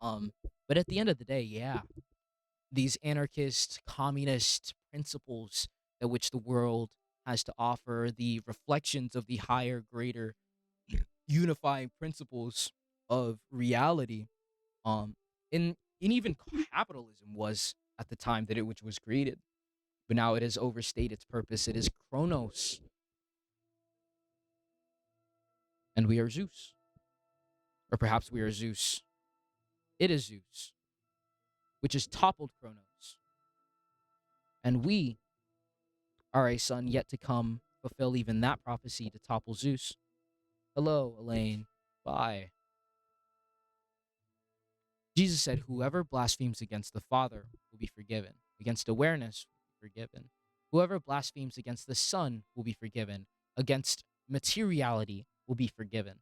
Speaker 1: Um, but at the end of the day, yeah, these anarchist, communist principles that which the world has to offer, the reflections of the higher, greater, unifying principles of reality. Um, in even capitalism was at the time that it which was created, but now it has overstayed its purpose. It is Chronos, and we are Zeus, or perhaps we are Zeus. It is Zeus, which has toppled Chronos, and we are a son yet to come, fulfill even that prophecy to topple Zeus. Hello, Elaine. Bye. Jesus said, whoever blasphemes against the Father will be forgiven, against awareness will be forgiven. Whoever blasphemes against the Son will be forgiven, against materiality will be forgiven.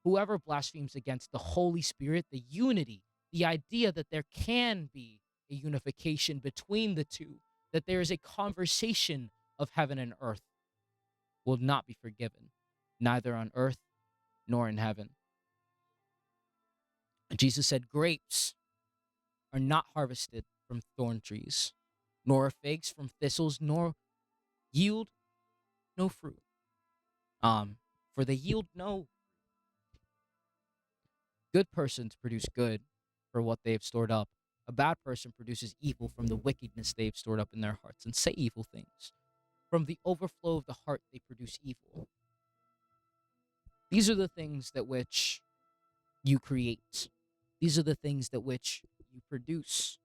Speaker 1: Whoever blasphemes against the Holy Spirit, the unity, the idea that there can be a unification between the two, that there is a conversation of heaven and earth, will not be forgiven, neither on earth nor in heaven. Jesus said, grapes are not harvested from thorn trees, nor are figs from thistles, nor yield no fruit. For they yield no. Good persons produce good for what they have stored up. A bad person produces evil from the wickedness they have stored up in their hearts, and say evil things. From the overflow of the heart they produce evil. These are the things that which you create. These are the things that which you produce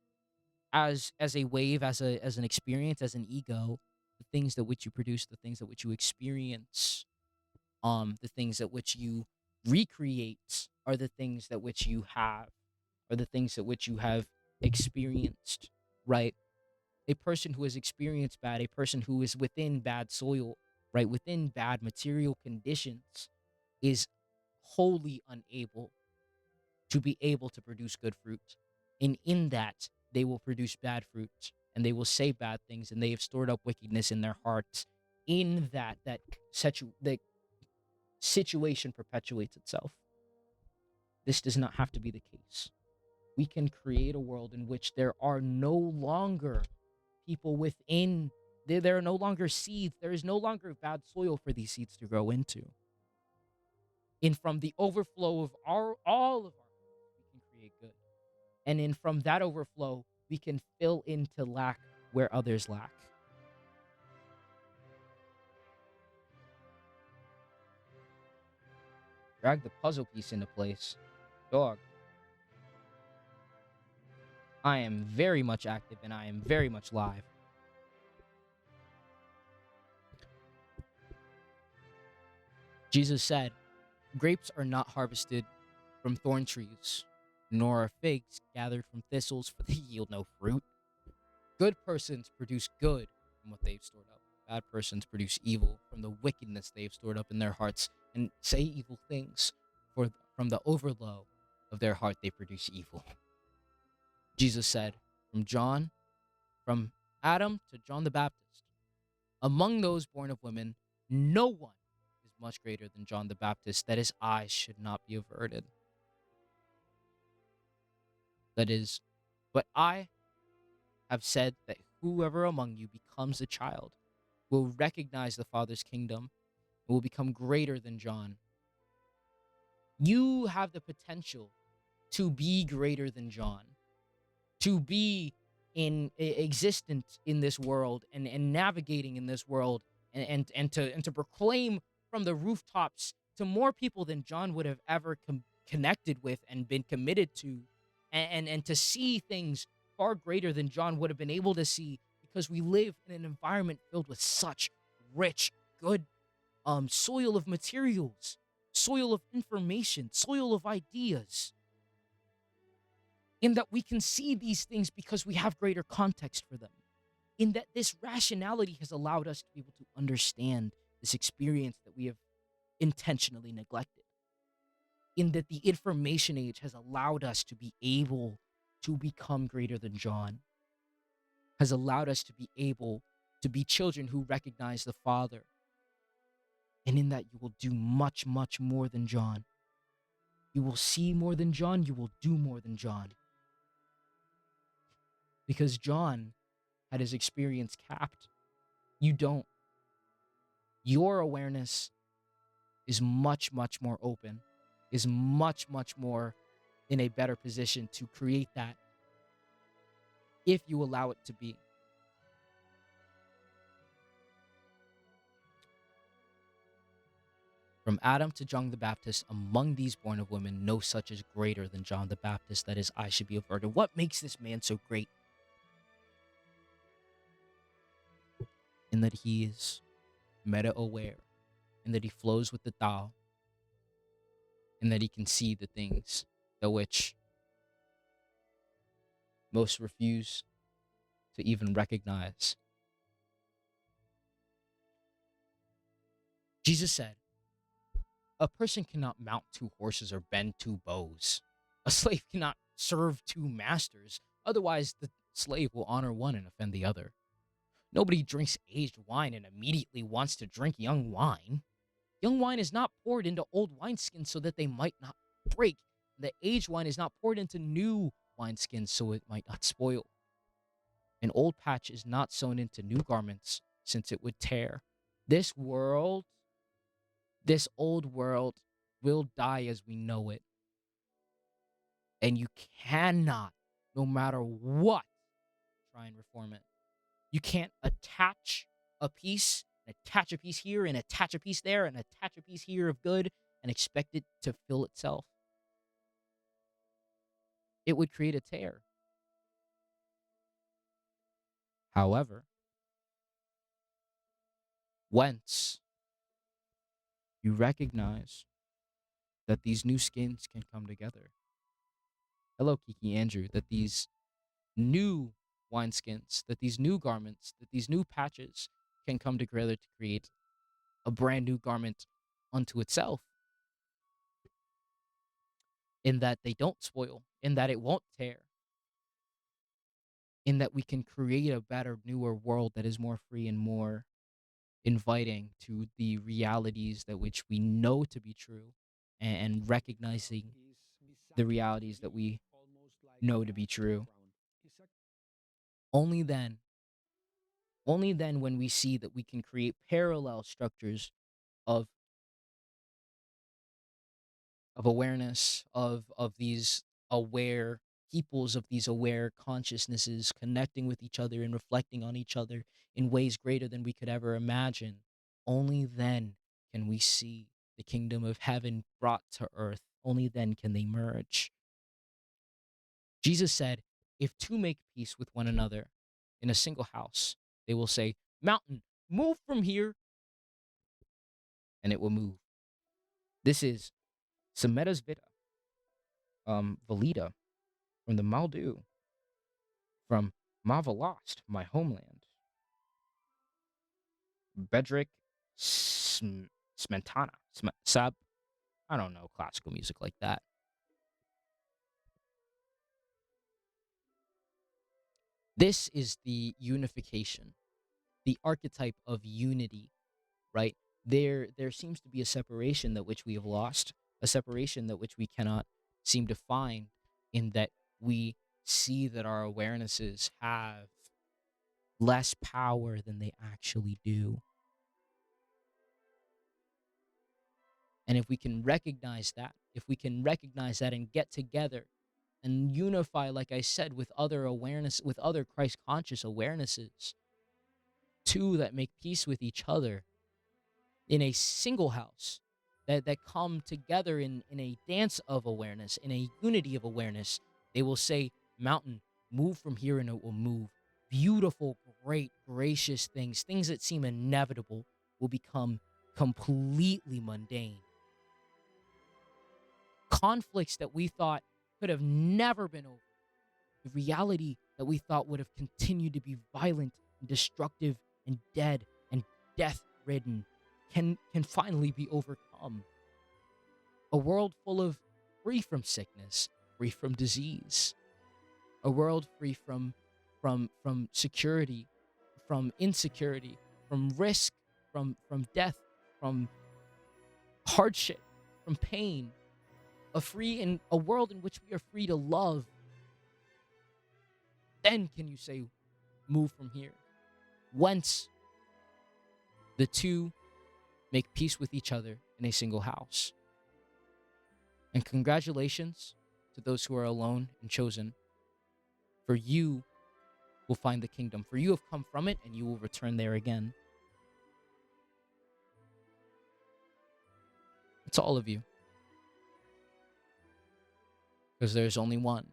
Speaker 1: as a wave, as an experience, as an ego. The things that which you produce, the things that which you experience, the things that which you recreate are the things that which you have, are the things that which you have experienced, right? A person who has experienced bad, a person who is within bad soil, right, within bad material conditions, is wholly unable to be able to produce good fruit. And in that, they will produce bad fruit, and they will say bad things, and they have stored up wickedness in their hearts. In that, that situation perpetuates itself. This does not have to be the case. We can create a world in which there are no longer people within, there are no longer seeds, there is no longer bad soil for these seeds to grow into. And from the overflow of all of our, we can create good. And in from that overflow, we can fill into lack where others lack. Drag the puzzle piece into place. Dog. I am very much active and I am very much live. Jesus said, grapes are not harvested from thorn trees, nor are figs gathered from thistles, for they yield no fruit. Good persons produce good from what they've stored up. Bad persons produce evil from the wickedness they've stored up in their hearts, and say evil things, for from the overflow of their heart they produce evil. Jesus said, from Adam to John the Baptist, among those born of women, no one is much greater than John the Baptist, that his eyes should not be averted. That is, but I have said that whoever among you becomes a child will recognize the Father's kingdom and will become greater than John. You have the potential to be greater than John, to be in existent in this world and navigating in this world and to proclaim from the rooftops to more people than John would have ever connected with and been committed to, and to see things far greater than John would have been able to see, because we live in an environment filled with such rich, good soil of materials, soil of information, soil of ideas, in that we can see these things because we have greater context for them, in that this rationality has allowed us to be able to understand this experience that we have intentionally neglected. in that the information age has allowed us to be able to become greater than John, has allowed us to be able to be children who recognize the Father. And in that, you will do much, much more than John. You will see more than John. You will do more than John. Because John had his experience capped. You don't. Your awareness is much, much more open, is much, much more in a better position to create that if you allow it to be. From Adam to John the Baptist, among these born of women, no such is greater than John the Baptist, that is, I should be averted. What makes this man so great? In that he is meta-aware, in that he flows with the Tao, in that he can see the things that which most refuse to even recognize. Jesus said, a person cannot mount 2 horses or bend 2 bows. A slave cannot serve 2 masters. Otherwise, the slave will honor one and offend the other. Nobody drinks aged wine and immediately wants to drink young wine. Young wine is not poured into old wineskins so that they might not break. The aged wine is not poured into new wineskins so it might not spoil. An old patch is not sewn into new garments, since it would tear. This world, this old world, will die as we know it. And you cannot, no matter what, try and reform it. You can't attach a piece here, and attach a piece there, and attach a piece here of good, and expect it to fill itself. It would create a tear. However, whence you recognize that these new skins can come together. Hello, Kiki Andrew, that these new wineskins, that these new garments, that these new patches can come together to create a brand new garment unto itself. In that they don't spoil, in that it won't tear, in that we can create a better, newer world that is more free and more inviting to the realities that which we know to be true, and recognizing the realities that we know to be true. Only then when we see that we can create parallel structures of awareness, of these aware peoples, of these aware consciousnesses connecting with each other and reflecting on each other in ways greater than we could ever imagine. Only then can we see the kingdom of heaven brought to earth. Only then can they merge. Jesus said, if 2 make peace with one another in a single house, they will say, mountain, move from here, and it will move. This is Sameta's Vita, Valida, from the Maldu, from Mavalost, my homeland. Bedrick Smetana. Sab. I don't know classical music like that. This is the unification, the archetype of unity, right? There seems to be a separation that which we have lost, a separation that which we cannot seem to find, in that we see that our awarenesses have less power than they actually do. And if we can recognize that, and get together and unify, like I said, with other awareness, with other Christ conscious awarenesses, 2 that make peace with each other in a single house, that come together in a dance of awareness, in a unity of awareness, they will say, mountain, move from here, and it will move. Beautiful, great, gracious things that seem inevitable, will become completely mundane. Conflicts that we thought could have never been over, the reality that we thought would have continued to be violent and destructive and dead and death-ridden, can finally be overcome. A world full of free from sickness, free from disease, a world free from security, from insecurity, from risk, from death, from hardship, from pain, a world in which we are free to love. Then can you say, move from here, whence the two make peace with each other in a single house. And congratulations to those who are alone and chosen, for you will find the kingdom. For you have come from it, and you will return there again. It's all of you. Because there's only one.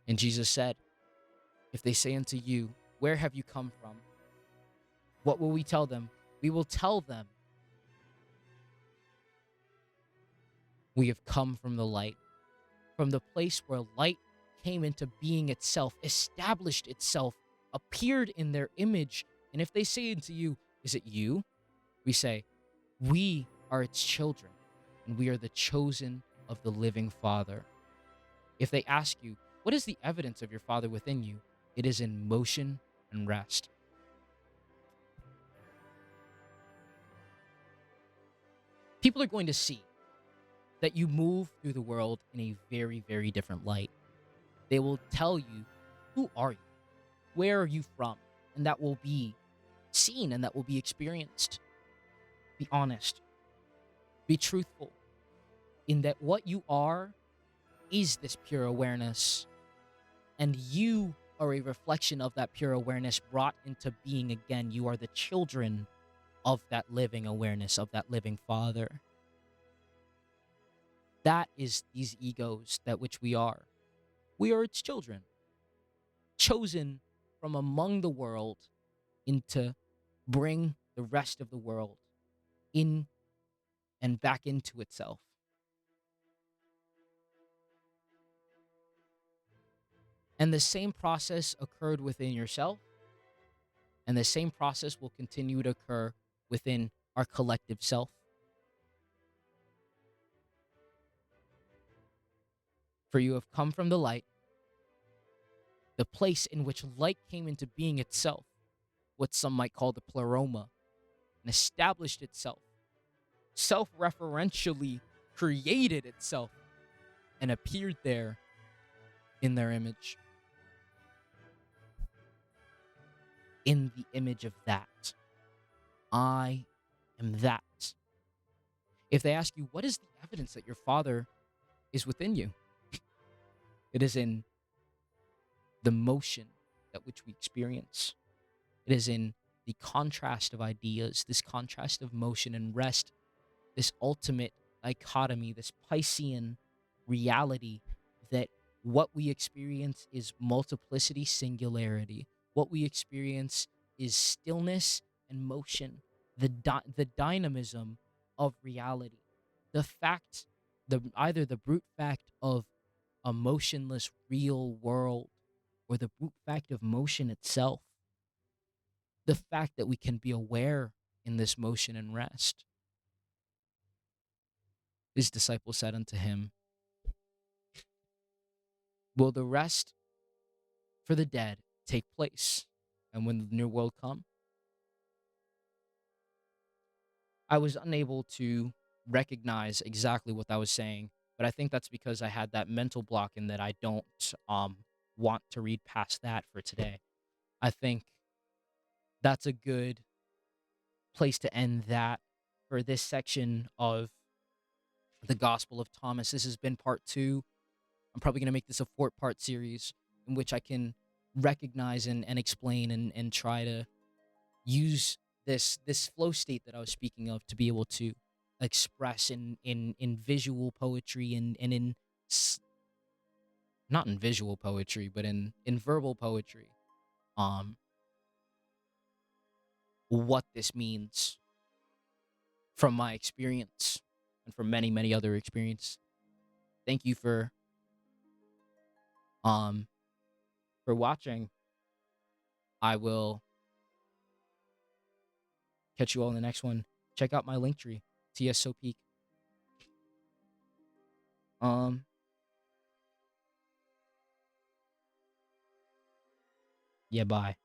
Speaker 1: And Jesus said, if they say unto you, where have you come from? What will we tell them? We will tell them, we have come from the light, from the place where light came into being itself, established itself, appeared in their image. And if they say unto you, is it you? We say, we are its children, and we are the chosen of the living Father. If they ask you, what is the evidence of your Father within you? It is in motion and rest. People are going to see that you move through the world in a very, very different light. They will tell you, who are you? Where are you from? And that will be seen and that will be experienced. Be honest. Be truthful in that what you are is this pure awareness. And you are a reflection of that pure awareness brought into being again. You are the children of that living awareness, of that living Father. That is these egos that which we are. We are its children, chosen from among the world into bring the rest of the world in and back into itself. And the same process occurred within yourself, and the same process will continue to occur within our collective self. For you have come from the light, the place in which light came into being itself, what some might call the pleroma, and established itself, self-referentially created itself, and appeared there in their image. In the image of that. I am that. If they ask you, what is the evidence that your Father is within you? It is in the motion that which we experience. It is in the contrast of ideas, this contrast of motion and rest, this ultimate dichotomy, this Piscean reality that what we experience is multiplicity, singularity. What we experience is stillness and motion, the dynamism of reality. The fact, either the brute fact of a motionless real world or the brute fact of motion itself. The fact that we can be aware in this motion and rest. His disciples said unto him, will the rest for the dead take place? And when the new world come? I was unable to recognize exactly what I was saying, but I think that's because I had that mental block in that I don't want to read past that for today. I think that's a good place to end that for this section of the Gospel of Thomas. This has been part 2. I'm probably going to make this a 4-part series in which I can recognize and explain and try to use this flow state that I was speaking of to be able to express in visual poetry and in not in visual poetry, but in verbal poetry, what this means from my experience and from many, many other experiences. Thank you for watching. I will catch you all in the next one. Check out my link tree, TSO Peak. Um, yeah, bye.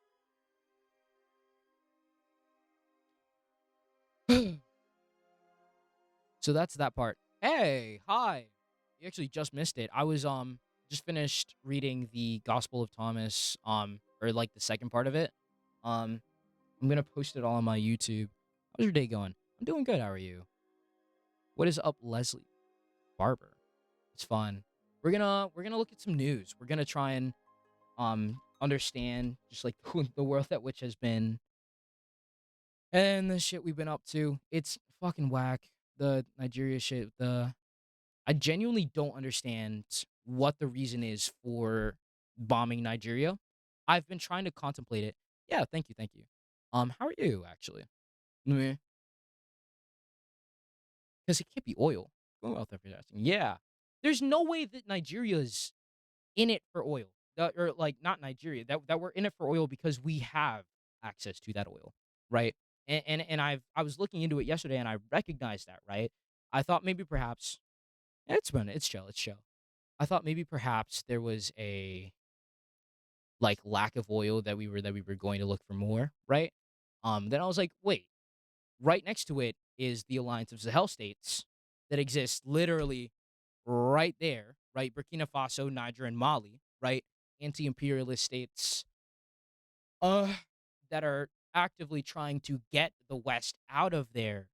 Speaker 1: So that's that part. Hey, hi. You actually just missed it. I was just finished reading the Gospel of Thomas, or like the second part of it. I'm gonna post it all on my YouTube. How's your day going? I'm doing good. How are you? What is up, Leslie Barber? It's fun. We're gonna look at some news. We're gonna try and understand just like the world that which has been and the shit we've been up to. It's fucking whack. The Nigeria shit. I genuinely don't understand what the reason is for bombing Nigeria. I've been trying to contemplate it. Yeah, thank you, thank you. How are you actually? Because it can't be oil. Going out there for that. Yeah, there's no way that Nigeria's in it for oil, or like not Nigeria, that we're in it for oil because we have access to that oil, right? And I was looking into it yesterday and I recognized that, right? I thought maybe perhaps it's fun, it's chill, it's chill. I thought maybe perhaps there was a like lack of oil that we were going to look for more, right? Then I was like, wait, right next to it is the Alliance of Sahel states that exists literally right there, right? Burkina Faso, Niger, and Mali, right? Anti-imperialist states, uh, that are actively trying to get the West out of their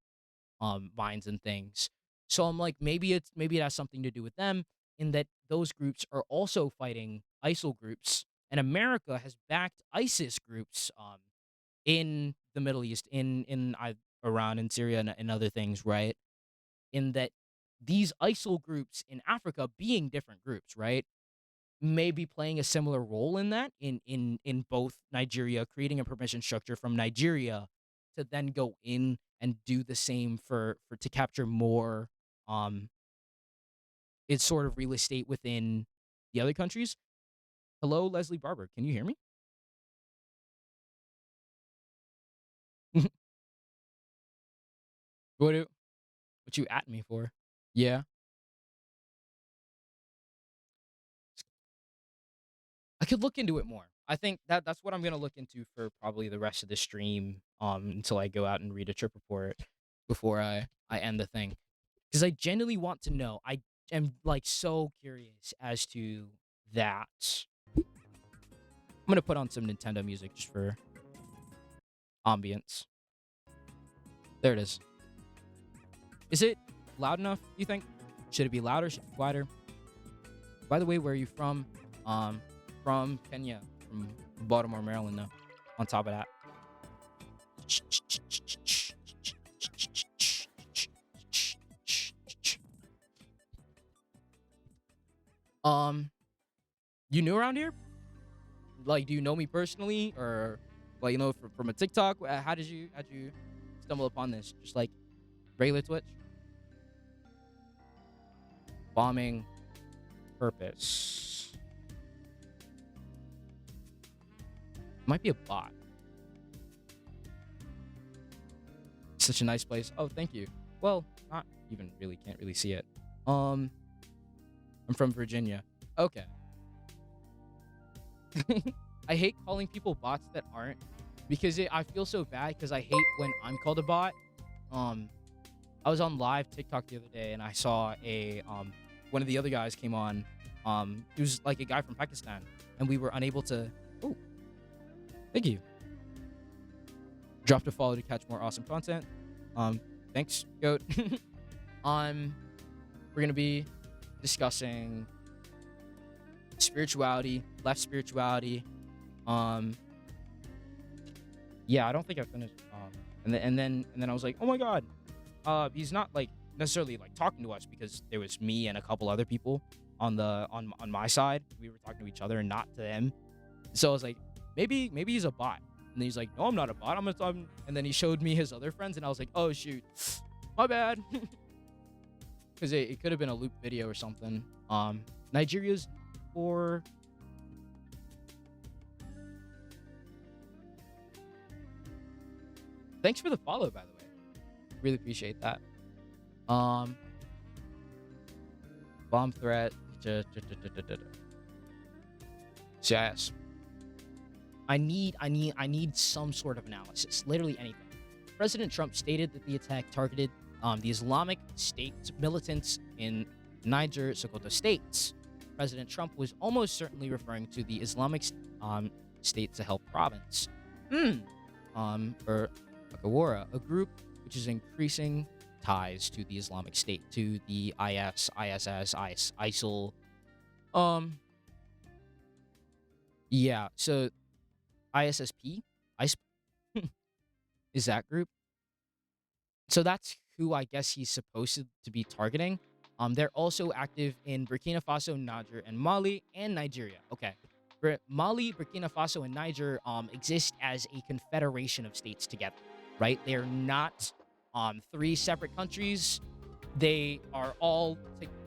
Speaker 1: minds and things. So I'm like, maybe it has something to do with them in that those groups are also fighting ISIL groups, and America has backed ISIS groups in the Middle East, in Iran and Syria and other things, right? In that these ISIL groups in Africa being different groups, right? May be playing a similar role in that in both Nigeria, creating a permission structure from Nigeria to then go in and do the same for to capture more um it's sort of real estate within the other countries. Hello, Leslie Barber. Can you hear me? What you at me for? Yeah. I could look into it more. I think that's what I'm gonna look into for probably the rest of the stream, until I go out and read a trip report before I end the thing. Because I genuinely want to know. I am like so curious as to that. I'm gonna put on some Nintendo music just for ambience. There it is. Is it loud enough, you think? Should it be louder? Should it be quieter? By the way, where are you from? From Kenya, from Baltimore, Maryland, though. On top of that. Um, you new around here? Like, do you know me personally, or like from a TikTok? How'd you stumble upon this? Just like regular Twitch? Bombing purpose. Might be a bot. Such a nice place. Oh, thank you. Well, not even really. Can't really see it. I'm from Virginia. Okay. I hate calling people bots that aren't, because I feel so bad because I hate when I'm called a bot. Um, I was on live TikTok the other day and I saw a one of the other guys came on. He was like a guy from Pakistan, and we were unable to. Oh, thank you. Dropped a follow to catch more awesome content. Thanks, goat. We're gonna be discussing spirituality, left spirituality. Yeah, I don't think I finished. And then I was like, oh my god, he's not like necessarily like talking to us, because there was me and a couple other people on my side. We were talking to each other and not to him. So I was like, maybe he's a bot. And then he's like, no, I'm not a bot. And then he showed me his other friends, and I was like, oh shoot, my bad. Because it could have been a loop video or something. Nigeria's for. Thanks for the follow, by the way. Really appreciate that. Bomb threat. CIS. I need some sort of analysis. Literally anything. President Trump stated that the attack targeted the Islamic State militants in Niger, Sokoto states. President Trump was almost certainly referring to the Islamic State Sahel province, or Akawara, a group which is increasing ties to the Islamic State, to the IS, ISS, ISIL. Yeah, so ISSP, is that group. So that's who I guess he's supposed to be targeting. They're also active in Burkina Faso, Niger, and Mali, and Nigeria. Okay. Mali, Burkina Faso, and Niger exist as a confederation of states together, right? They are not three separate countries. They are all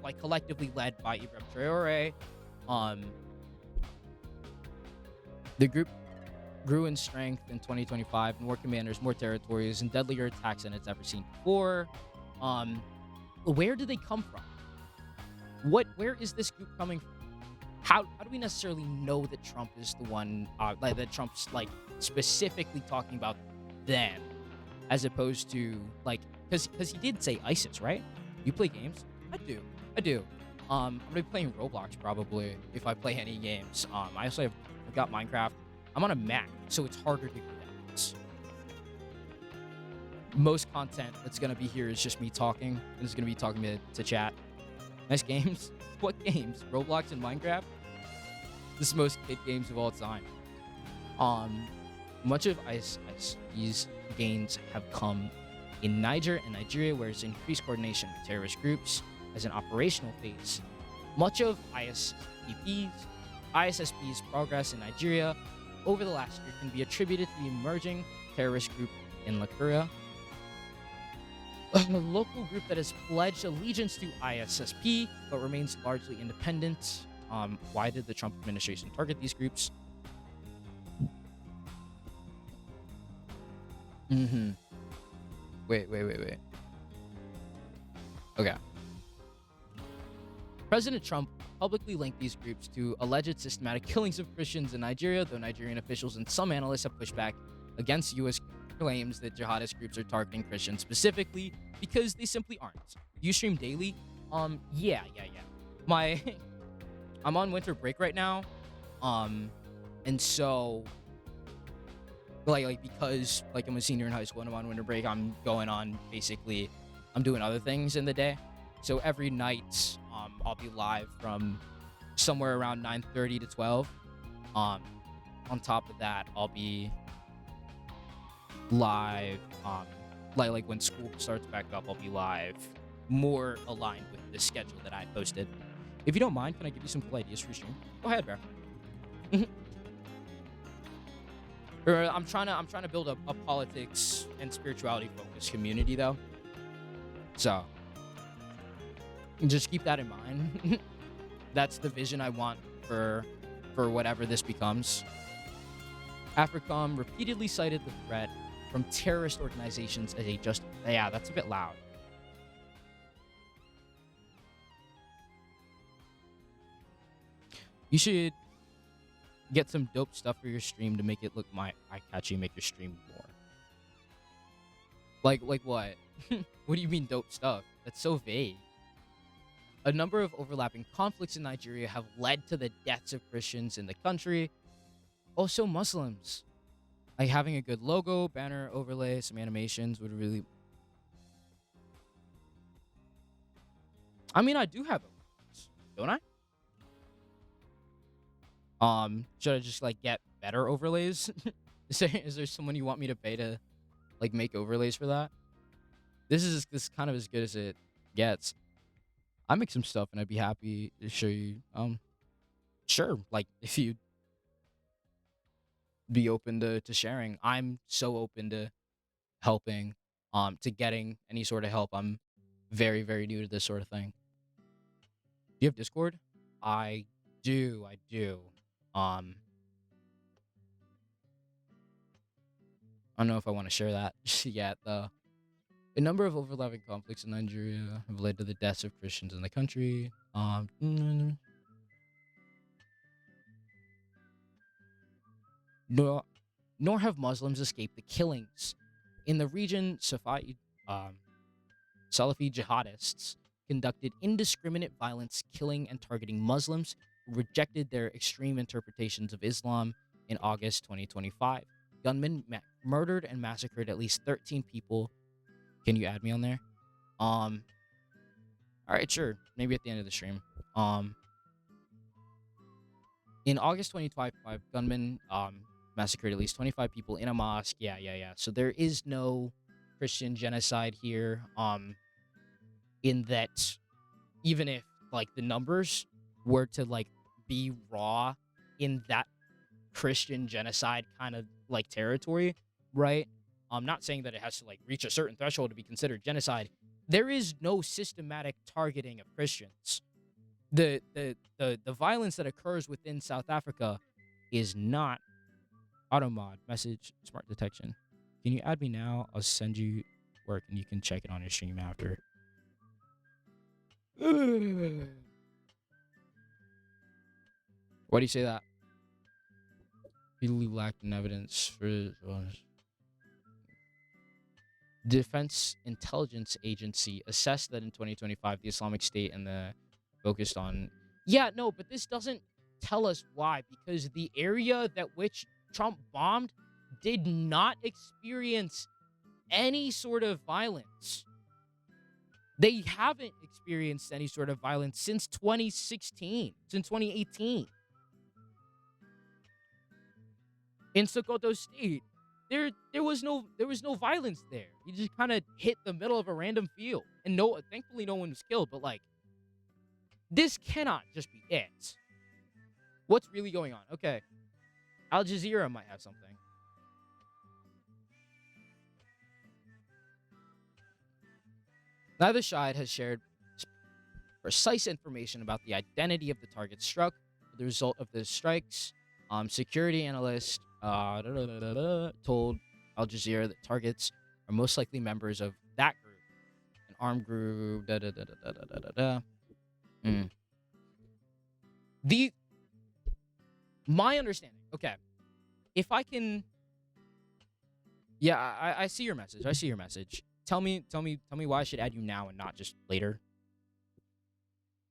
Speaker 1: like collectively led by Ibrahim Traore. The group grew in strength in 2025, more commanders, more territories, and deadlier attacks than it's ever seen before. Where do they come from? Where is this group coming from? How do we necessarily know that Trump is the one, that Trump's like specifically talking about them, as opposed to like, because he did say ISIS, right? You play games? I do. I'm gonna be playing Roblox probably if I play any games. I also I've got Minecraft. I'm on a Mac, so it's harder to do that. Most content that's gonna be here is just me talking, and it's gonna be talking to chat. Nice games. What games? Roblox and Minecraft? This is most kid games of all time. Much of ISIS's gains have come in Niger and Nigeria, where it's increased coordination with terrorist groups as an operational phase. Much of ISSP's progress in Nigeria over the last year can be attributed to the emerging terrorist group in Lakura, a local group that has pledged allegiance to ISSP but remains largely independent. Why did the Trump administration target these groups? Wait. Okay. President Trump publicly linked these groups to alleged systematic killings of Christians in Nigeria, though Nigerian officials and some analysts have pushed back against U.S. claims that jihadist groups are targeting Christians specifically because they simply aren't. You stream daily? Yeah. I'm on winter break right now, and so like because like I'm a senior in high school and I'm on winter break, I'm doing other things in the day. So every night, I'll be live from somewhere around 9:30 to 12. On top of that, I'll be live, like when school starts back up, I'll be live, more aligned with the schedule that I posted. If you don't mind, can I give you some cool ideas for your stream? Go ahead, bro. I'm trying to build a politics and spirituality focused community though. So just keep that in mind. That's the vision I want for whatever this becomes. AFRICOM repeatedly cited the threat from terrorist organizations as a yeah, that's a bit loud. You should get some dope stuff for your stream to make it look eye-catchy, make your stream more. Like what? What do you mean dope stuff? That's so vague. A number of overlapping conflicts in Nigeria have led to the deaths of Christians in the country. Also Muslims. Like having a good logo, banner, overlay, some animations would really... I mean, I do have overlays, don't I? Should I just like get better overlays? Is there someone you want me to pay to like make overlays for that? This is kind of as good as it gets. I make some stuff and I'd be happy to show you. Sure, like if you'd be open to sharing. I'm so open to helping, to getting any sort of help. I'm very, very new to this sort of thing. Do you have Discord? I do. I don't know if I want to share that yet, though. A number of overlapping conflicts in Nigeria have led to the deaths of Christians in the country. Nor have Muslims escaped the killings. In the region, Salafi jihadists conducted indiscriminate violence, killing and targeting Muslims who rejected their extreme interpretations of Islam in August 2025. Gunmen murdered and massacred at least 13 people. Can you add me on there? All right, sure. Maybe at the end of the stream. In August 2025, gunmen massacred at least 25 people in a mosque. Yeah. So there is no Christian genocide here. In that, even if like the numbers were to like be raw in that Christian genocide kind of like territory, right? I'm not saying that it has to like reach a certain threshold to be considered genocide. There is no systematic targeting of Christians. The violence that occurs within South Africa is not automod message smart detection. Can you add me now? I'll send you work and you can check it on your stream after. Why do you say that? Really lacked in evidence for Defense Intelligence Agency assessed that in 2025 the Islamic State and the focused on but this doesn't tell us why, because the area that which Trump bombed did not experience any sort of violence. They haven't experienced any sort of violence since 2016, since 2018. In Sokoto State, there was no violence there. You just kind of hit the middle of a random field, and thankfully no one was killed. But like, this cannot just be it. What's really going on? Okay, Al Jazeera might have something. Neither side has shared precise information about the identity of the targets struck. The result of the strikes, security analyst told Al Jazeera that targets are most likely members of that group, an armed group. My understanding. Okay, if I can. Yeah, I see your message. Tell me why I should add you now and not just later.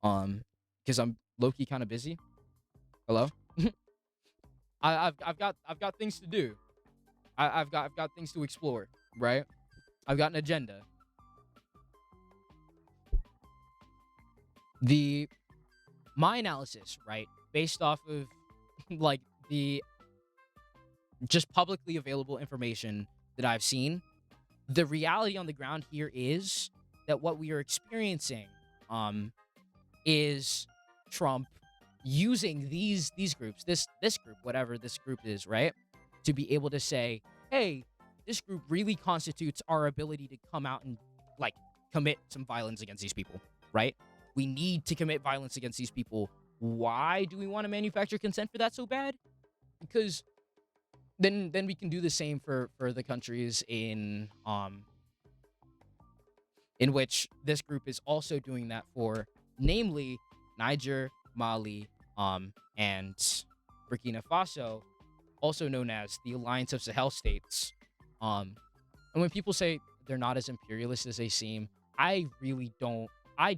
Speaker 1: Because I'm low-key kind of busy. Hello? I've got things to do. I've got things to explore, right? I've got an agenda. My analysis, right, based off of like the just publicly available information that I've seen, the reality on the ground here is that what we are experiencing is Trump using these groups, this group, whatever this group is, right, to be able to say, hey, this group really constitutes our ability to come out and like commit some violence against these people, right? We need to commit violence against these people. Why do we want to manufacture consent for that so bad? Because then we can do the same for the countries in which this group is also doing that for, namely Niger, Mali, and Burkina Faso, also known as the Alliance of Sahel States. And when people say they're not as imperialist as they seem, I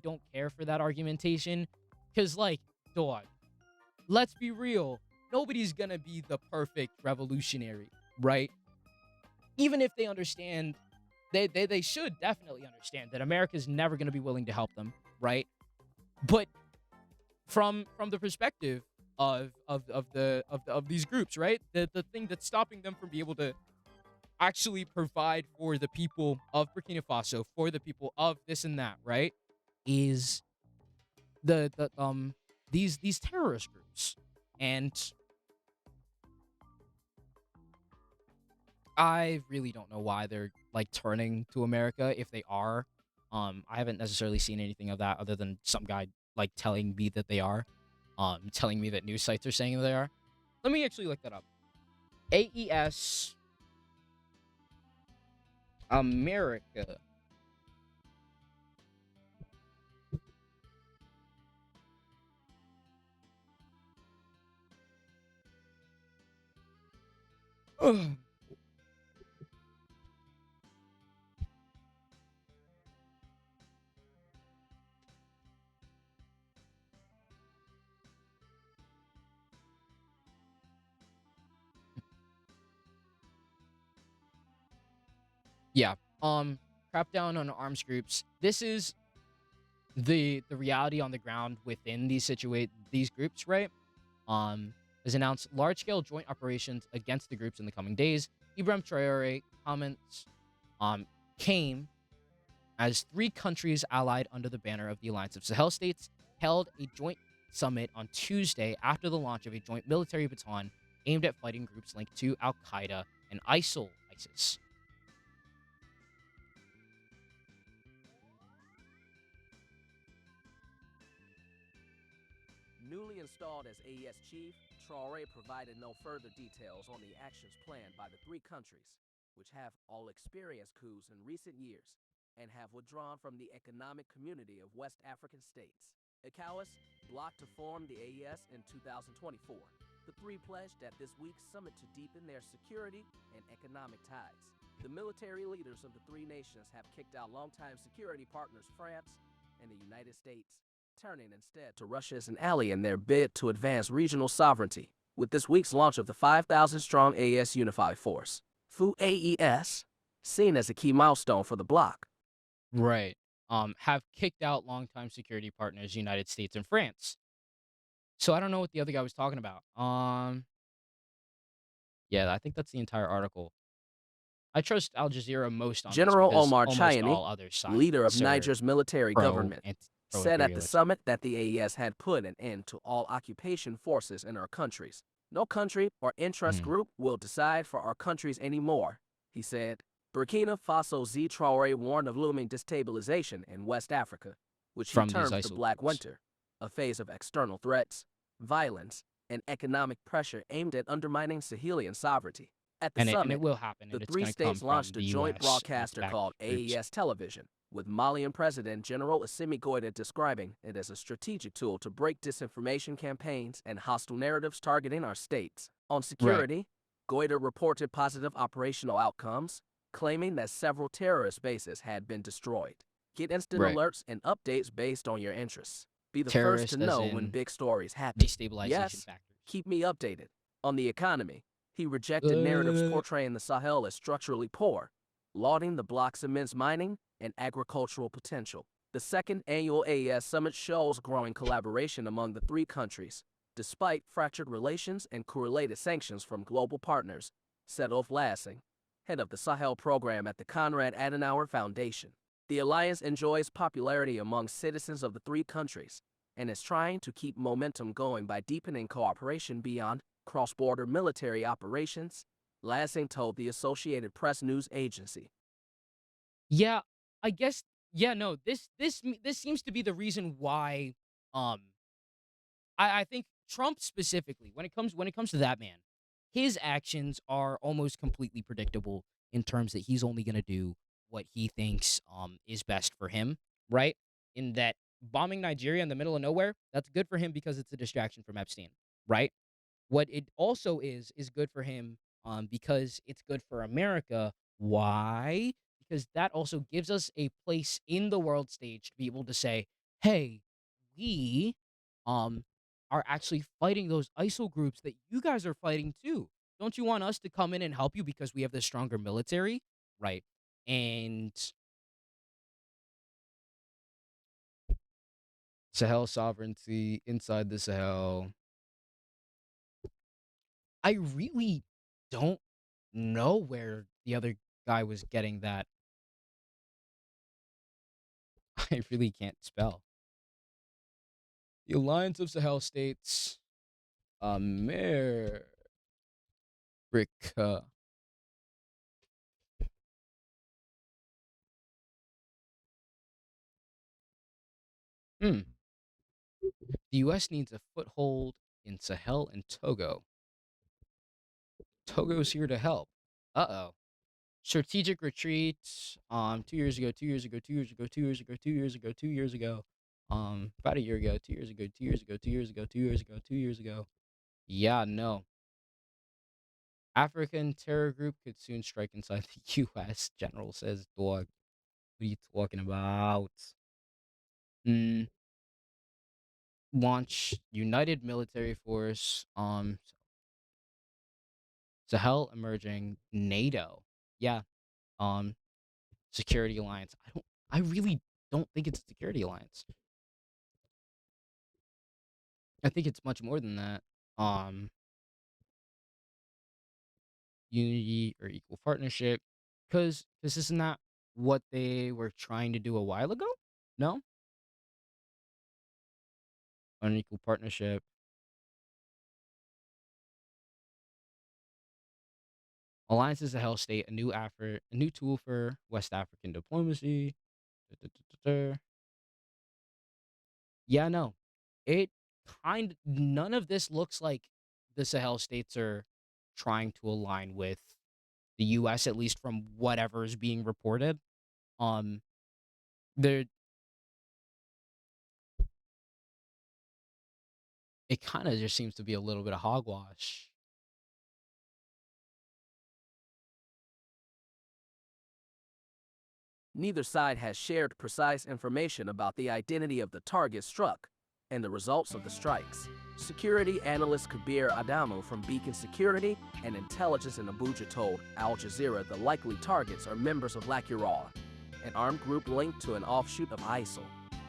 Speaker 1: don't care for that argumentation, because like, dog, let's be real. Nobody's gonna be the perfect revolutionary, right? Even if they understand, they should definitely understand that America's never gonna be willing to help them, right? But from the perspective of these groups, right? The thing that's stopping them from being able to actually provide for the people of Burkina Faso, for the people of this and that, right, is these terrorist groups. And I really don't know why they're like turning to America if they are. I haven't necessarily seen anything of that other than some guy like telling me that they are. Telling me that news sites are saying they are. Let me actually look that up. AES America. Yeah. Crap down on arms groups. This is the reality on the ground within these groups, right? Has announced large-scale joint operations against the groups in the coming days. Ibrahim Traore comments came as three countries allied under the banner of the Alliance of Sahel States held a joint summit on Tuesday after the launch of a joint military baton aimed at fighting groups linked to Al Qaeda and ISIS.
Speaker 3: Newly installed as AES chief, Traore provided no further details on the actions planned by the three countries, which have all experienced coups in recent years and have withdrawn from the economic community of West African states. ECOWAS blocked to form the AES in 2024. The three pledged at this week's summit to deepen their security and economic ties. The military leaders of the three nations have kicked out longtime security partners France and the United States, turning instead to Russia as an ally in their bid to advance regional sovereignty. With this week's launch of the 5,000-strong AES Unified Force, FU AES, seen as a key milestone for the bloc.
Speaker 1: Right. Have kicked out longtime security partners, United States and France. So I don't know what the other guy was talking about. Yeah, I think that's the entire article. I trust Al Jazeera most on this
Speaker 3: General
Speaker 1: because
Speaker 3: Omar
Speaker 1: almost
Speaker 3: Chayani,
Speaker 1: all other
Speaker 3: leader of
Speaker 1: sites are
Speaker 3: Niger's military government, said at the
Speaker 1: pro-imperialist.
Speaker 3: summit that the AES had put an end to all occupation forces in our countries. No country or interest group will decide for our countries anymore, he said. Burkina Faso's Z Traore warned of looming destabilization in West Africa, which he
Speaker 1: From these
Speaker 3: termed the
Speaker 1: ISIL
Speaker 3: Black
Speaker 1: groups.
Speaker 3: Winter, a phase of external threats, violence, and economic pressure aimed at undermining Sahelian sovereignty. At the
Speaker 1: And it
Speaker 3: summit,
Speaker 1: will happen,
Speaker 3: the
Speaker 1: and it's
Speaker 3: three
Speaker 1: going to come
Speaker 3: states launched
Speaker 1: from
Speaker 3: a
Speaker 1: the
Speaker 3: joint
Speaker 1: US
Speaker 3: broadcaster
Speaker 1: backed
Speaker 3: called
Speaker 1: groups.
Speaker 3: AES Television, with Malian President General Assimi Goïta describing it as a strategic tool to break disinformation campaigns and hostile narratives targeting our states. On security, Goïta reported positive operational outcomes, claiming that several terrorist bases had been destroyed. Get instant
Speaker 1: Right.
Speaker 3: alerts and updates based on your interests. Be the
Speaker 1: Terrorist
Speaker 3: first to
Speaker 1: as
Speaker 3: know when
Speaker 1: in
Speaker 3: big stories happen.
Speaker 1: destabilization
Speaker 3: Yes,
Speaker 1: factors.
Speaker 3: keep me updated. On the economy, he rejected narratives
Speaker 1: Uh,
Speaker 3: portraying the Sahel as structurally poor, lauding the bloc's immense mining and agricultural potential. The second annual AES summit shows growing collaboration among the three countries, despite fractured relations and correlated sanctions from global partners, said Ulf Lassing, head of the Sahel program at the Konrad Adenauer Foundation. The alliance enjoys popularity among citizens of the three countries and is trying to keep momentum going by deepening cooperation beyond cross-border military operations, Lassing told the Associated Press news agency.
Speaker 1: Yeah, I guess. Yeah, no. This seems to be the reason why. Um, I think Trump specifically, when it comes to that man, his actions are almost completely predictable in terms that he's only gonna do what he thinks is best for him, right? In that bombing Nigeria in the middle of nowhere, that's good for him because it's a distraction from Epstein, right? What it also is good for him because it's good for America. Why? Because that also gives us a place in the world stage to be able to say, "Hey, we um are actually fighting those ISIL groups that you guys are fighting too. Don't you want us to come in and help you because we have the stronger military?" Right? And Sahel sovereignty inside the Sahel. I really don't know where the other guy was getting that. I really can't spell. The Alliance of Sahel States, America. Hmm. The U.S. needs a foothold in Sahel and Togo. Togo's here to help. Uh-oh. Strategic retreat. 2 years ago. 2 years ago. 2 years ago. 2 years ago. 2 years ago. 2 years ago. About a year ago. 2 years ago. 2 years ago. 2 years ago. 2 years ago. 2 years ago. Yeah, no. African terror group could soon strike inside the U.S. General says, dog. What are you talking about? Mm, launch United Military Force. Sahel emerging NATO. Yeah. Um, security alliance. I really don't think it's a security alliance. I think it's much more than that. Um, unity or equal partnership, because this is not what they were trying to do a while ago. No, unequal partnership. Alliance is a hell state, a new tool for West African diplomacy. Da, da, da, da, da. Yeah, no, it none of this looks like the Sahel states are trying to align with the U.S. at least from whatever is being reported. Um, there it kind of just seems to be a little bit of hogwash.
Speaker 3: Neither side has shared precise information about the identity of the target struck and the results of the strikes. Security analyst Kabir Adamu from Beacon Security and Intelligence in Abuja told Al Jazeera the likely targets are members of Lakuraw, an armed group linked to an offshoot of ISIL,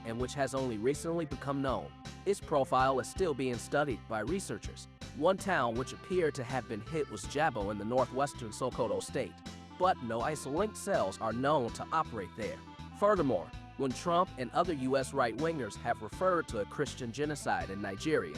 Speaker 3: and which has only recently become known. Its profile is still being studied by researchers. One town which appeared to have been hit was Jabo in the northwestern Sokoto state, but no ISIL-linked cells are known to operate there. Furthermore, when Trump and other U.S. right-wingers have referred to a Christian genocide in Nigeria,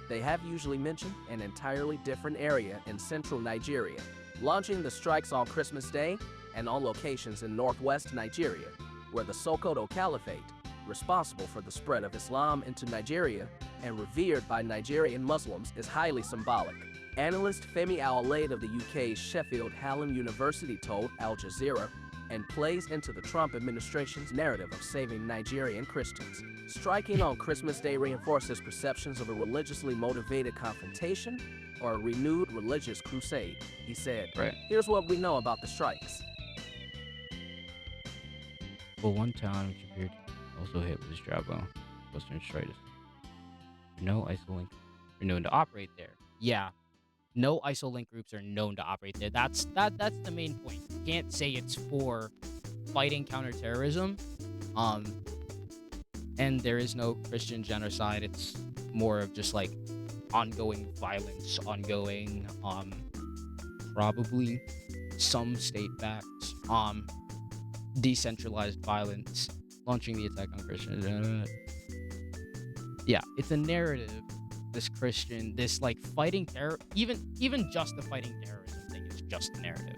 Speaker 3: they have usually mentioned an entirely different area in central Nigeria, launching the strikes on Christmas Day and on locations in northwest Nigeria, where the Sokoto Caliphate, responsible for the spread of Islam into Nigeria and revered by Nigerian Muslims, is highly symbolic. Analyst Femi Al-Laid of the UK's Sheffield Hallam University told Al Jazeera, and plays into the Trump administration's narrative of saving Nigerian Christians. Striking on Christmas Day reinforces perceptions of a religiously motivated confrontation or a renewed religious crusade, he said.
Speaker 1: Right.
Speaker 3: Here's what we know about the strikes.
Speaker 1: Well, one town which appeared also hit was Jabo, Western Stratus. No ISIL link are known to operate there. Yeah, no ISIL link groups are known to operate there. That's the main point. You can't say it's for fighting counterterrorism. And there is no Christian genocide. It's more of just like ongoing violence, ongoing probably some state-backed decentralized violence, launching the attack on Christians. Yeah, it's a narrative. This like fighting terror, even just the fighting terrorism thing is just a narrative,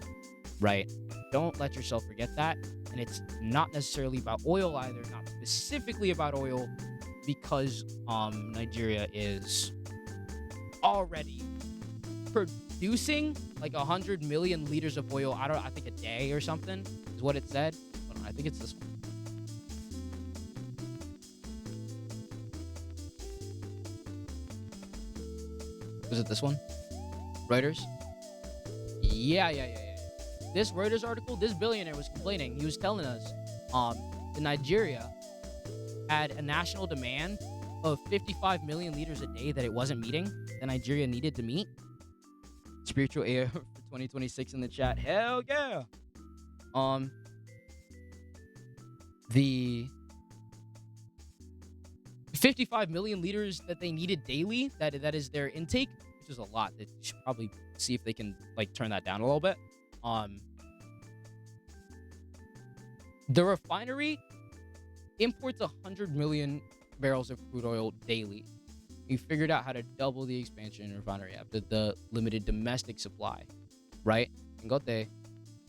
Speaker 1: right? Don't let yourself forget that. And it's not necessarily about oil either, not specifically about oil, because Nigeria is already producing like 100 million liters of oil. I think a day or something is what it said. Hold on, I think it's this one. Was it this one? Reuters? Yeah. This Reuters article, this billionaire was complaining. He was telling us that Nigeria had a national demand of 55 million liters a day that it wasn't meeting, that Nigeria needed to meet. Spiritual air for 2026 in the chat. Hell yeah. The 55 million liters that they needed daily, that is their intake, which is a lot. They should probably see if they can like turn that down a little bit. The refinery imports 100 million barrels of crude oil daily. We figured out how to double the expansion in refinery after the limited domestic supply, right? Dangote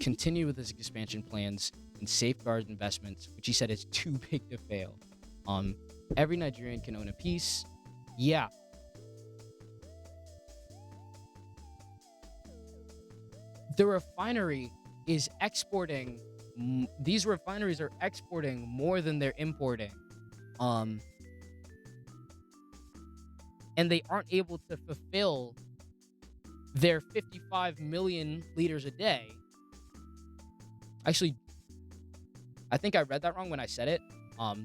Speaker 1: continue with his expansion plans and safeguard investments, which he said is too big to fail. Every Nigerian can own a piece. Yeah. The refinery is exporting. These refineries are exporting more than they're importing. And they aren't able to fulfill their 55 million liters a day. Actually, I think I read that wrong when I said it.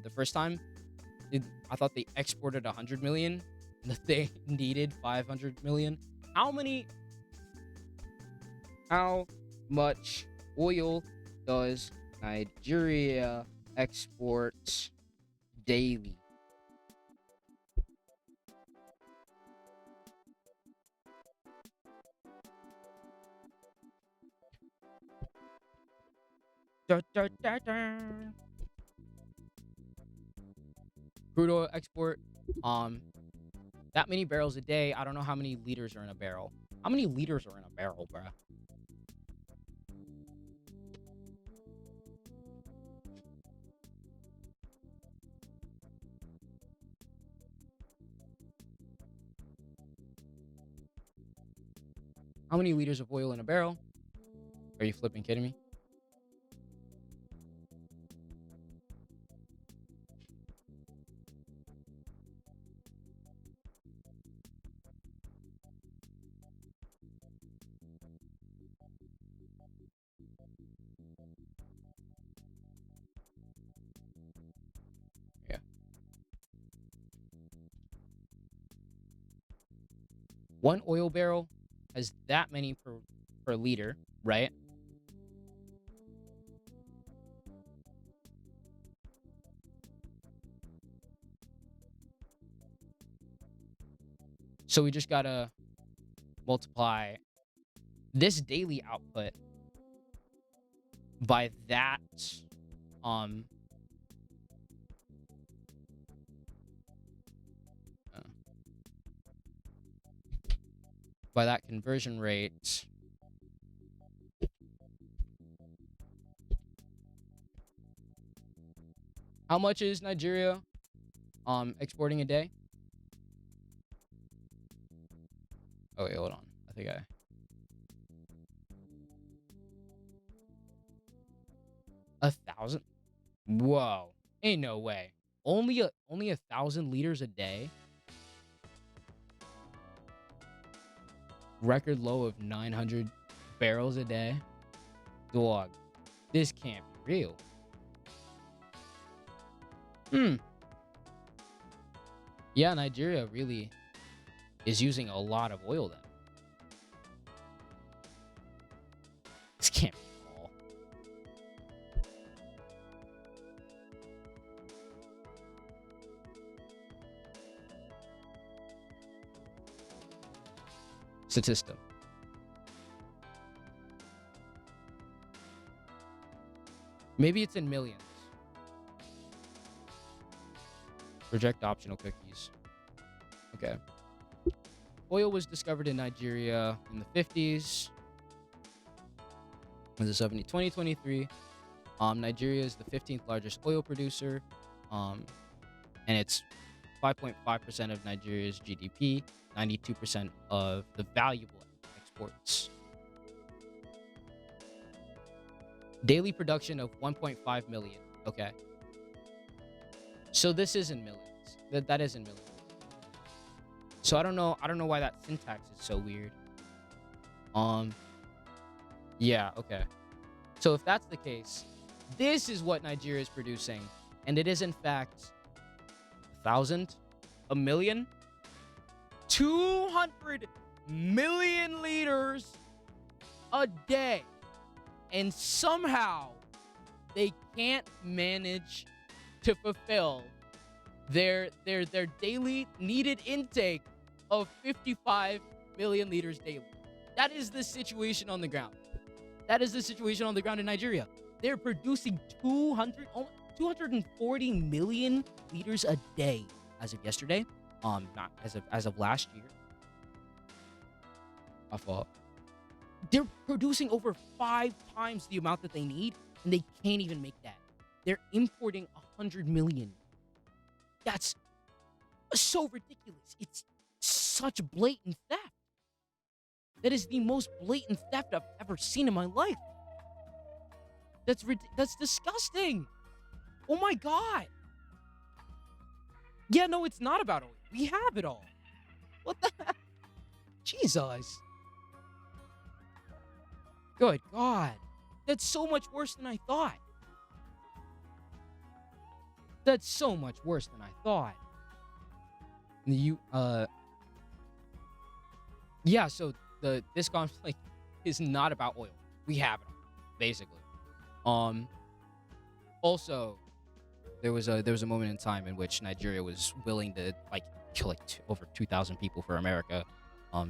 Speaker 1: The first time, I thought they exported 100 million, and that they needed 500 million. How much oil does Nigeria export daily? Da, da, da, da. Crude oil export, that many barrels a day. I don't know how many liters are in a barrel. How many liters are in a barrel, bruh? How many liters of oil in a barrel? Are you flipping kidding me? Yeah. One oil barrel has that many per liter, right? So we just gotta multiply this daily output by that um uh, by that conversion rate. How much is Nigeria exporting a day? Oh wait, hold on. I think 1,000. Whoa, ain't no way. Only 1,000 liters a day. Record low of 900 barrels a day. Dog, this can't be real. Yeah, Nigeria really is using a lot of oil then. This can't be all. Statista. Maybe it's in millions. Reject optional cookies. Okay. Oil was discovered in Nigeria in the 50s. In the 2023, Nigeria is the 15th largest oil producer, and it's 5.5% of Nigeria's GDP, 92% of the valuable exports. Daily production of 1.5 million. Okay. So this is in millions. That is in millions. So I don't know why that syntax is so weird. Yeah, okay. So if that's the case, this is what Nigeria is producing, and it is in fact 1,000, a million, 200 million liters a day, and somehow they can't manage to fulfill their daily needed intake of 55 million liters daily. That is the situation on the ground. That is the situation on the ground in Nigeria. They're producing 240 million liters a day as of yesterday. Not as of last year. My fault. They're producing over 5 times the amount that they need, and they can't even make that. They're importing 100 million. That's so ridiculous. It's such blatant theft. That is the most blatant theft I've ever seen in my life. That's disgusting. Oh my god. Yeah, no, it's not about oil. We have it all. What the heck? Jesus. Good God. That's so much worse than I thought. That's so much worse than I thought. You yeah, so this conflict is not about oil. We have it, basically. Um Also, there was a moment in time in which Nigeria was willing to like kill like over 2,000 people for America.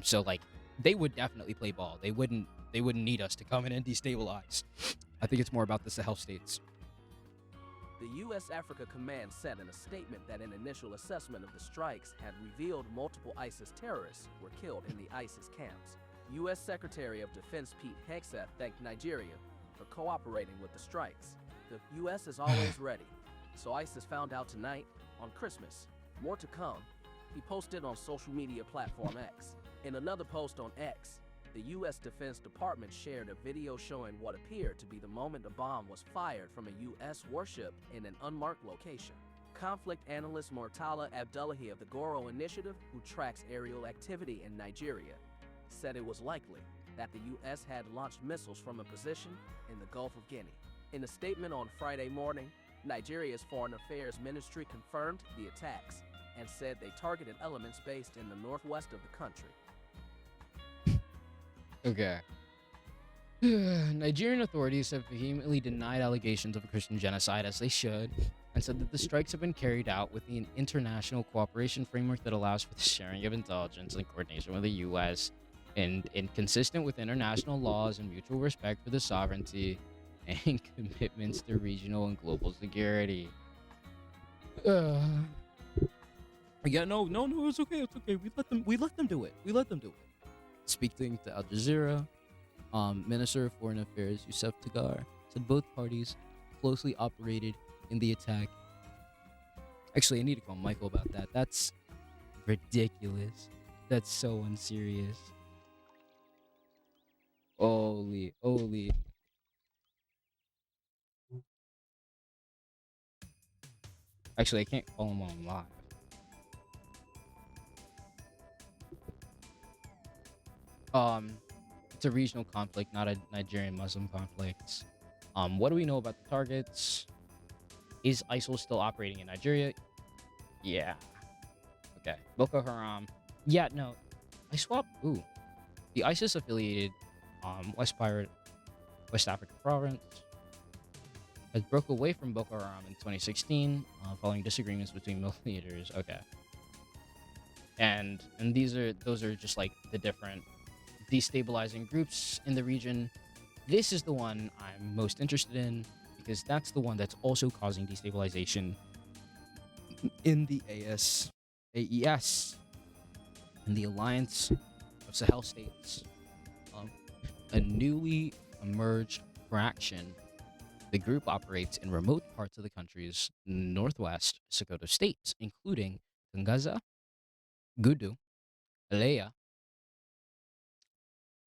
Speaker 1: So like they would definitely play ball. They wouldn't need us to come in and destabilize. I think it's more about the Sahel states.
Speaker 3: The U.S. Africa Command said in a statement that an initial assessment of the strikes had revealed multiple ISIS terrorists were killed in the ISIS camps. U.S. Secretary of Defense Pete Hegseth thanked Nigeria for cooperating with the strikes. The U.S. is always ready, so ISIS found out tonight on Christmas. More to come. He posted on social media platform X. In another post on X, the U.S. Defense Department shared a video showing what appeared to be the moment a bomb was fired from a U.S. warship in an unmarked location. Conflict analyst Murtala Abdullahi of the Goro Initiative, who tracks aerial activity in Nigeria, said it was likely that the U.S. had launched missiles from a position in the Gulf of Guinea. In a statement on Friday morning, Nigeria's Foreign Affairs Ministry confirmed the attacks and said they targeted elements based in the northwest of the country.
Speaker 1: Okay. Nigerian authorities have vehemently denied allegations of a Christian genocide, as they should, and said that the strikes have been carried out within an international cooperation framework that allows for the sharing of intelligence in coordination with the U.S. and consistent with international laws and mutual respect for the sovereignty and commitments to regional and global security. Yeah, no, it's okay, it's okay. We let them do it. Speaking to Al Jazeera, Minister of Foreign Affairs Youssef Tagar said both parties closely operated in the attack. Actually, I need to call Michael about that. That's ridiculous. That's so unserious. Holy. Actually, I can't call him on live. It's a regional conflict, not a Nigerian Muslim conflict. What do we know about the targets? Is ISIL still operating in Nigeria? Yeah. Okay. Boko Haram. Yeah, no. I swapped. Ooh. The ISIS affiliated West Africa province has broke away from Boko Haram in 2016 following disagreements between military leaders. Okay. And those are just like the different destabilizing groups in the region. This is the one I'm most interested in because that's the one that's also causing destabilization in the AES, in the Alliance of Sahel States, a newly emerged fraction. The group operates in remote parts of the country's northwest Sokoto states, including Tungaza, Gudu, Alea,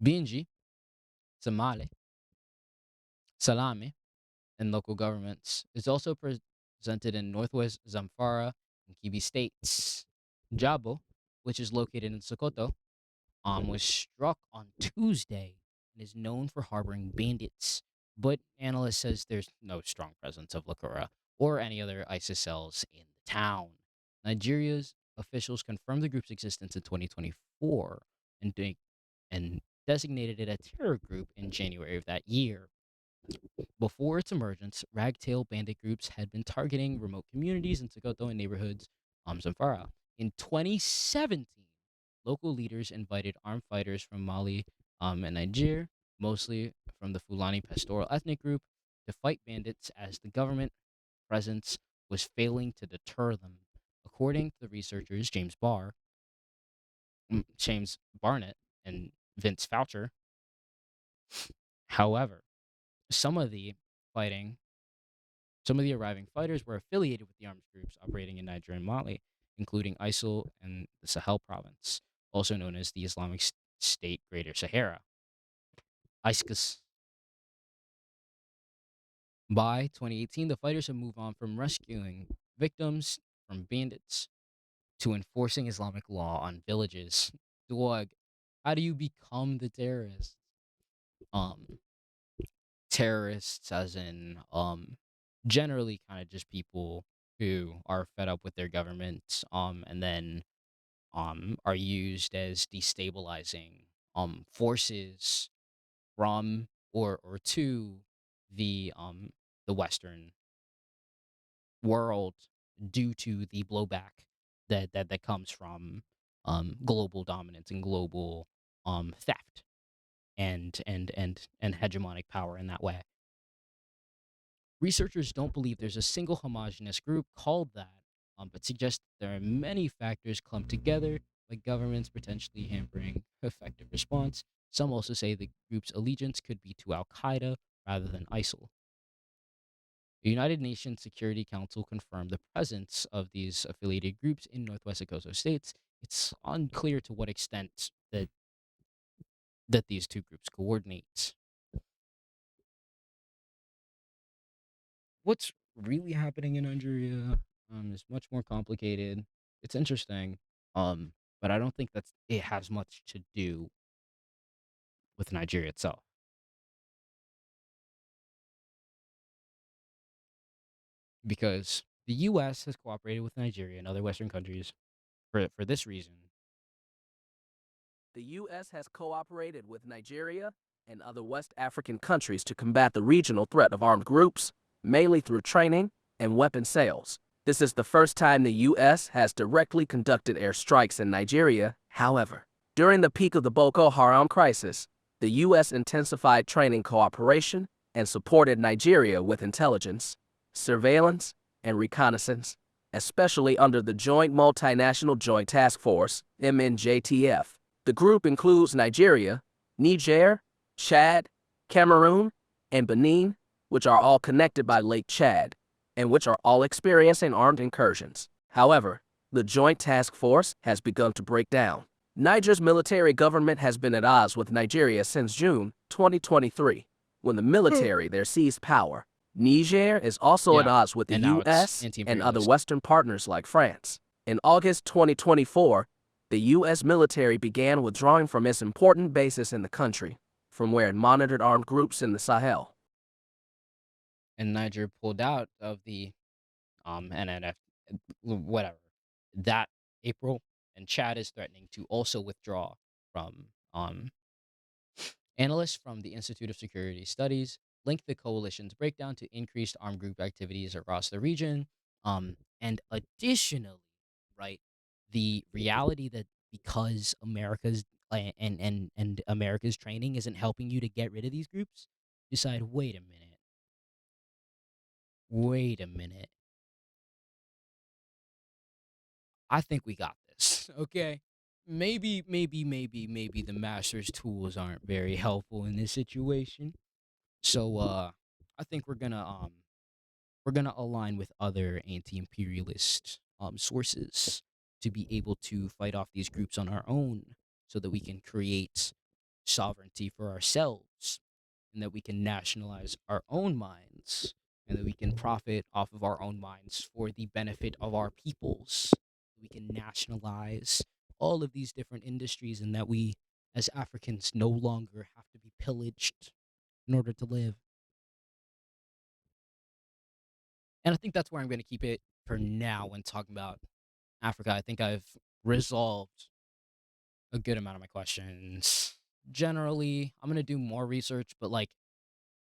Speaker 1: Binji, Somali, Salame, and local governments. It's also presented in northwest Zamfara and Kibi states. Jabo, which is located in Sokoto, was struck on Tuesday and is known for harboring bandits. But analyst says there's no strong presence of Lakura or any other ISIS cells in the town. Nigeria's officials confirmed the group's existence in 2024 and designated it a terror group in January of that year. Before its emergence, ragtail bandit groups had been targeting remote communities in Sokoto and neighborhoods Zamfara. In 2017, local leaders invited armed fighters from Mali and Niger, mostly from the Fulani pastoral ethnic group, to fight bandits as the government presence was failing to deter them. According to the researchers James Barnett, and Vince Foucher, however, some of the fighting some of the arriving fighters were affiliated with the armed groups operating in Niger and Mali, including ISIL and the Sahel province, also known as the Islamic State Greater Sahara. ISIS. By 2018, the fighters have moved on from rescuing victims from bandits to enforcing Islamic law on villages. Dog, how do you become the terrorist? terrorists, as in generally kind of just people who are fed up with their government, and then are used as destabilizing forces from or to the Western world due to the blowback that comes from global dominance and global theft and hegemonic power in that way. Researchers don't believe there's a single homogenous group called that, but suggest that there are many factors clumped together, like governments potentially hampering effective response. Some also say the group's allegiance could be to Al Qaeda rather than ISIL. The United Nations Security Council confirmed the presence of these affiliated groups in Northwest Kosovo states. It's unclear to what extent that these two groups coordinate. What's really happening in Nigeria is much more complicated. It's interesting, but I don't think it has much to do with Nigeria itself. Because the U.S. has cooperated with Nigeria and other Western countries for this reason.
Speaker 3: The U.S. has cooperated with Nigeria and other West African countries to combat the regional threat of armed groups, mainly through training and weapon sales. This is the first time the U.S. has directly conducted airstrikes in Nigeria. However, during the peak of the Boko Haram crisis, the U.S. intensified training cooperation and supported Nigeria with intelligence, surveillance, and reconnaissance, especially under the Joint Multinational Joint Task Force, MNJTF. The group includes Nigeria, Niger, Chad, Cameroon, and Benin, which are all connected by Lake Chad, and which are all experiencing armed incursions. However, the Joint Task Force has begun to break down. Niger's military government has been at odds with Nigeria since June 2023, when the military there seized power. Niger is also at odds with the U.S. and other Western partners like France. In August 2024, the U.S. military began withdrawing from its important bases in the country, from where it monitored armed groups in the Sahel.
Speaker 1: And Niger pulled out of the NNF, whatever, that April, and Chad is threatening to also withdraw from. Analysts from the Institute of Security Studies link the coalition's breakdown to increased armed group activities across the region, and additionally, right, the reality that because America's and America's training isn't helping you to get rid of these groups, decide, wait a minute, I think we got this. Okay, maybe the master's tools aren't very helpful in this situation. So I think we're gonna align with other anti-imperialist sources to be able to fight off these groups on our own, so that we can create sovereignty for ourselves, and that we can nationalize our own mines, and that we can profit off of our own mines for the benefit of our peoples. We can nationalize all of these different industries, and that we as Africans no longer have to be pillaged in order to live. And I think that's where I'm going to keep it for now when talking about Africa. I think I've resolved a good amount of my questions. Generally, I'm going to do more research, but like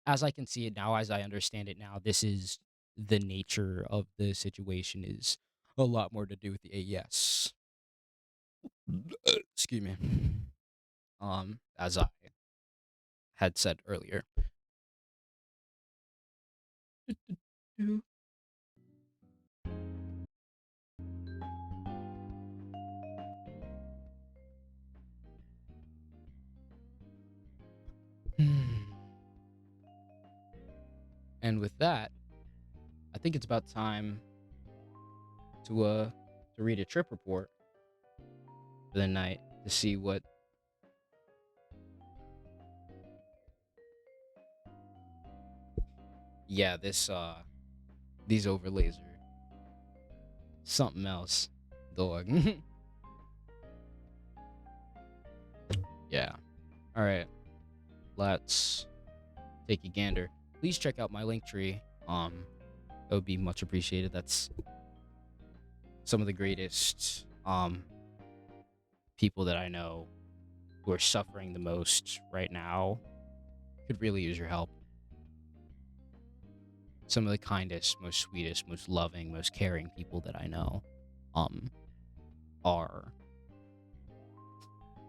Speaker 1: as I can see it now, as I understand it now, this is the nature of the situation is a lot more to do with the AES. Excuse me. As I had said earlier. And with that, I think it's about time to read a trip report for the night to see what these overlays are something else, dog. Yeah. All right. Let's take a gander, please check out my link tree. It would be much appreciated. That's some of the greatest people that I know who are suffering the most right now could really use your help. Some of the kindest, most sweetest, most loving, most caring people that I know are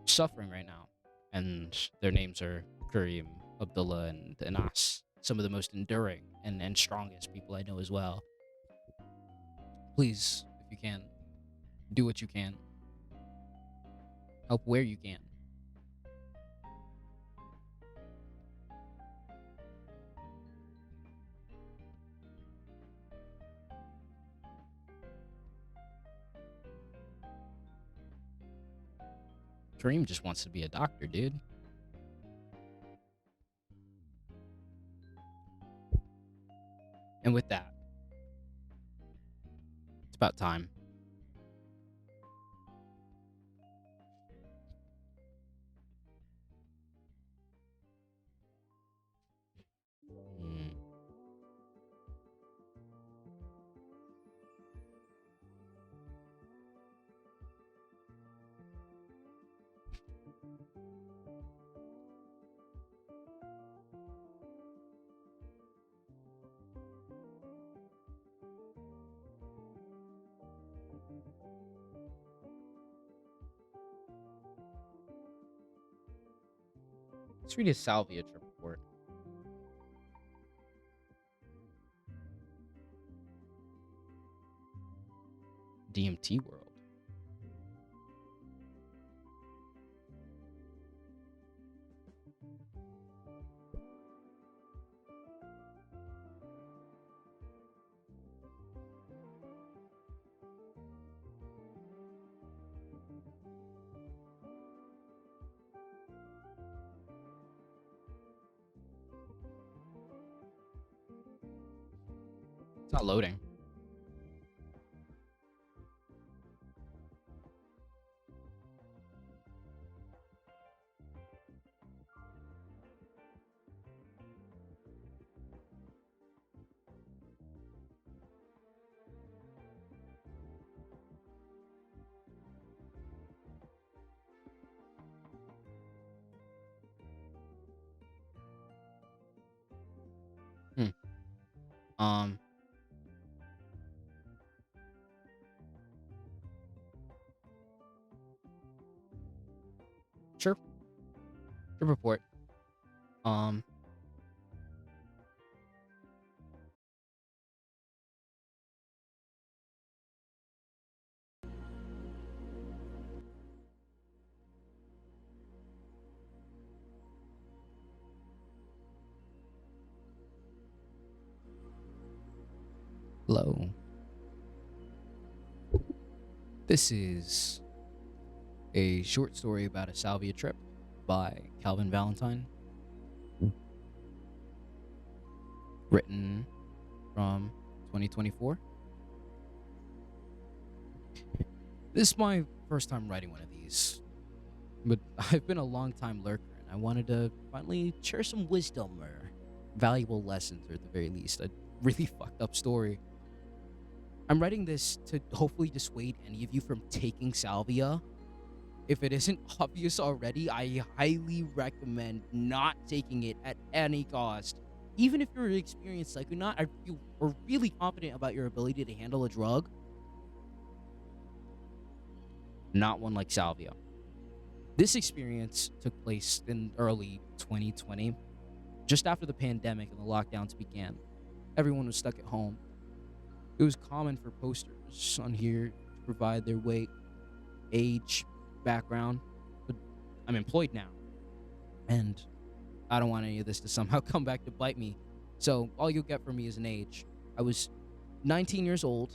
Speaker 1: suffering right now. And their names are Kareem, Abdullah, and Anas. Some of the most enduring and strongest people I know as well. Please, if you can, do what you can. Help where you can. Kareem just wants to be a doctor, dude. And with that, it's about time. Hmm. Let's read his salvia trip report. DMT world. It's not loading. Hmm. Um. Sure. Trip report. Um. Hello. This is a short story about a salvia trip by Calvin Valentine. Written from 2024. This is my first time writing one of these, but I've been a long time lurker and I wanted to finally share some wisdom or valuable lessons, or at the very least, a really fucked up story. I'm writing this to hopefully dissuade any of you from taking salvia. If it isn't obvious already, I highly recommend not taking it at any cost. Even if you're an experienced psychonaut, if you are really confident about your ability to handle a drug, not one like salvia. This experience took place in early 2020, just after the pandemic and the lockdowns began. Everyone was stuck at home. It was common for posters on here to provide their weight, age, background, but I'm employed now, and I don't want any of this to somehow come back to bite me. So all you'll get from me is an age. I was 19 years old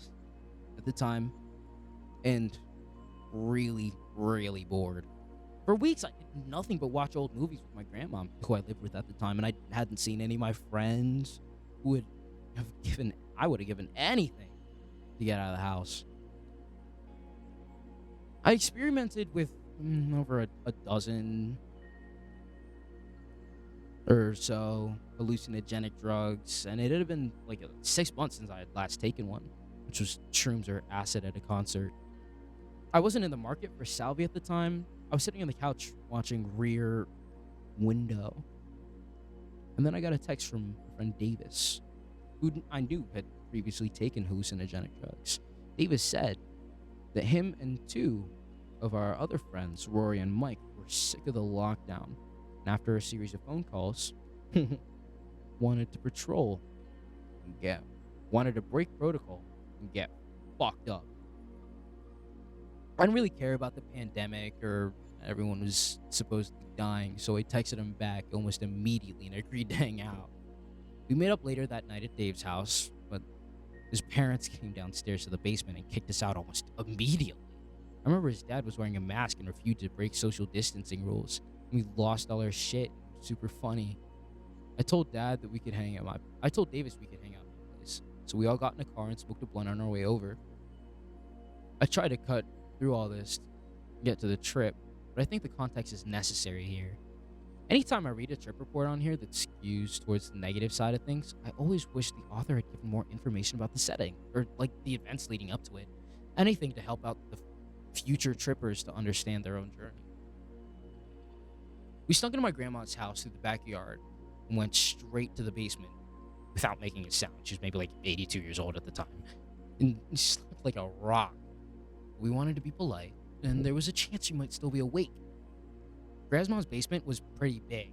Speaker 1: at the time, and really, really bored. For weeks, I did nothing but watch old movies with my grandma, who I lived with at the time, and I hadn't seen any of my friends who would have given, I would have given anything to get out of the house. I experimented with over a dozen or so hallucinogenic drugs, and it had been like 6 months since I had last taken one, which was shrooms or acid at a concert. I wasn't in the market for salvia at the time. I was sitting on the couch watching Rear Window, and then I got a text from my friend Davis, who I knew had previously taken hallucinogenic drugs. Davis said that him and two of our other friends, Rory and Mike, were sick of the lockdown, and after a series of phone calls, wanted to patrol and wanted to break protocol and get fucked up. I didn't really care about the pandemic or everyone was supposedly dying, so I texted him back almost immediately and agreed to hang out. We met up later that night at Dave's house, but his parents came downstairs to the basement and kicked us out almost immediately. I remember his dad was wearing a mask and refused to break social distancing rules. We lost all our shit. Super funny. I told Davis we could hang out at my place. So we all got in a car and smoked a blunt on our way over. I tried to cut through all this to get to the trip, but I think the context is necessary here. Anytime I read a trip report on here that skews towards the negative side of things, I always wish the author had given more information about the setting, or like the events leading up to it. Anything to help out the future trippers to understand their own journey. We snuck into my grandma's house through the backyard and went straight to the basement without making a sound. She was maybe like 82 years old at the time. And slept like a rock. We wanted to be polite, and there was a chance she might still be awake. Grandma's basement was pretty big,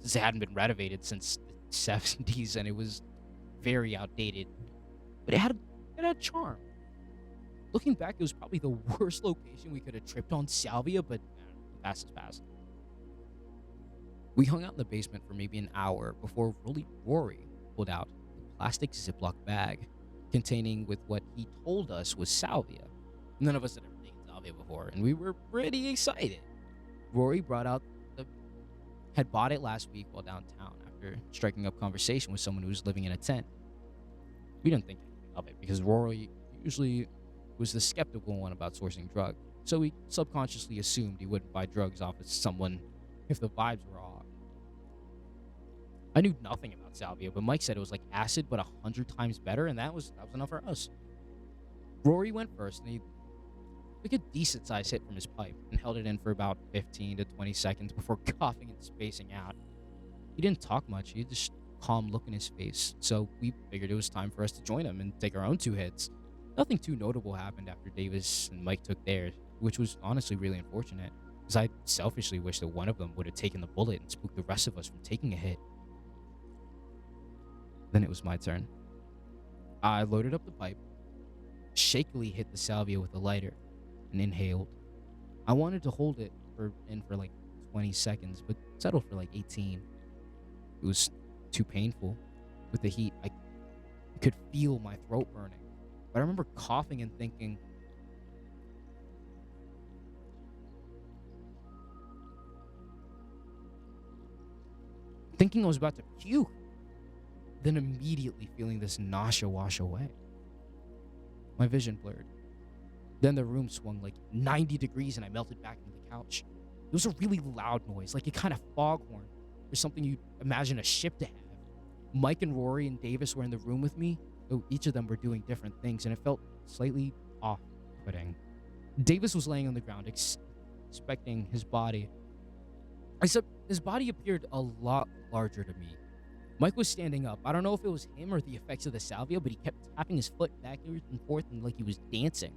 Speaker 1: since it hadn't been renovated since the 70s, and it was very outdated. But it had a charm. Looking back, it was probably the worst location we could have tripped on salvia, but the past is past. We hung out in the basement for maybe an hour before Rory pulled out a plastic Ziploc bag containing with what he told us was salvia. None of us had ever taken salvia before, and we were pretty excited. Rory had bought it last week while downtown after striking up conversation with someone who was living in a tent. We didn't think anything of it because Rory usually was the skeptical one about sourcing drugs, so we subconsciously assumed he wouldn't buy drugs off of someone if the vibes were off. I knew nothing about salvia, but Mike said it was like acid but 100 times better, and that was enough for us. Rory went first, and he took a decent sized hit from his pipe and held it in for about 15 to 20 seconds before coughing and spacing out. He didn't talk much, he had just calm look in his face, so we figured it was time for us to join him and take our own 2 hits. Nothing too notable happened after Davis and Mike took theirs, which was honestly really unfortunate, because I selfishly wish that one of them would have taken the bullet and spooked the rest of us from taking a hit. Then it was my turn. I loaded up the pipe, shakily hit the salvia with a lighter, and inhaled. I wanted to hold it for like 20 seconds, but settled for like 18. It was too painful. With the heat, I could feel my throat burning. But I remember coughing and thinking I was about to puke. Then immediately feeling this nausea wash away. My vision blurred. Then the room swung like 90 degrees and I melted back into the couch. It was a really loud noise, like a kind of foghorn, or something you'd imagine a ship to have. Mike and Rory and Davis were in the room with me, though each of them were doing different things, and it felt slightly off-putting. Davis was laying on the ground, expecting his body. Except his body appeared a lot larger to me. Mike was standing up. I don't know if it was him or the effects of the salvia, but he kept tapping his foot backwards and forth and like he was dancing.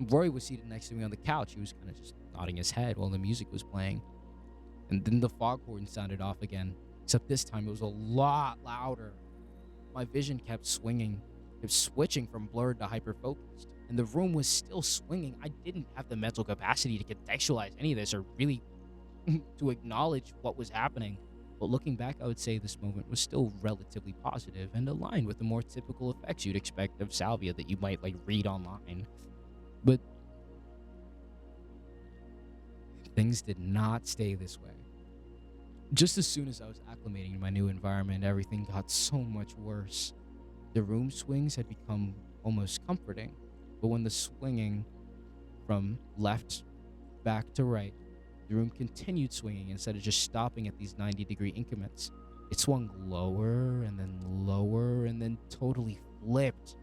Speaker 1: Rory was seated next to me on the couch. He was kind of just nodding his head while the music was playing. And then the foghorn sounded off again, except this time it was a lot louder. My vision kept swinging, kept switching from blurred to hyper-focused, and the room was still swinging. I didn't have the mental capacity to contextualize any of this or really to acknowledge what was happening. But looking back, I would say this moment was still relatively positive and aligned with the more typical effects you'd expect of salvia that you might like read online. But things did not stay this way. Just as soon as I was acclimating to my new environment, everything got so much worse. The room swings had become almost comforting, but when the swinging from left back to right, the room continued swinging instead of just stopping at these 90-degree increments. It swung lower and then totally flipped.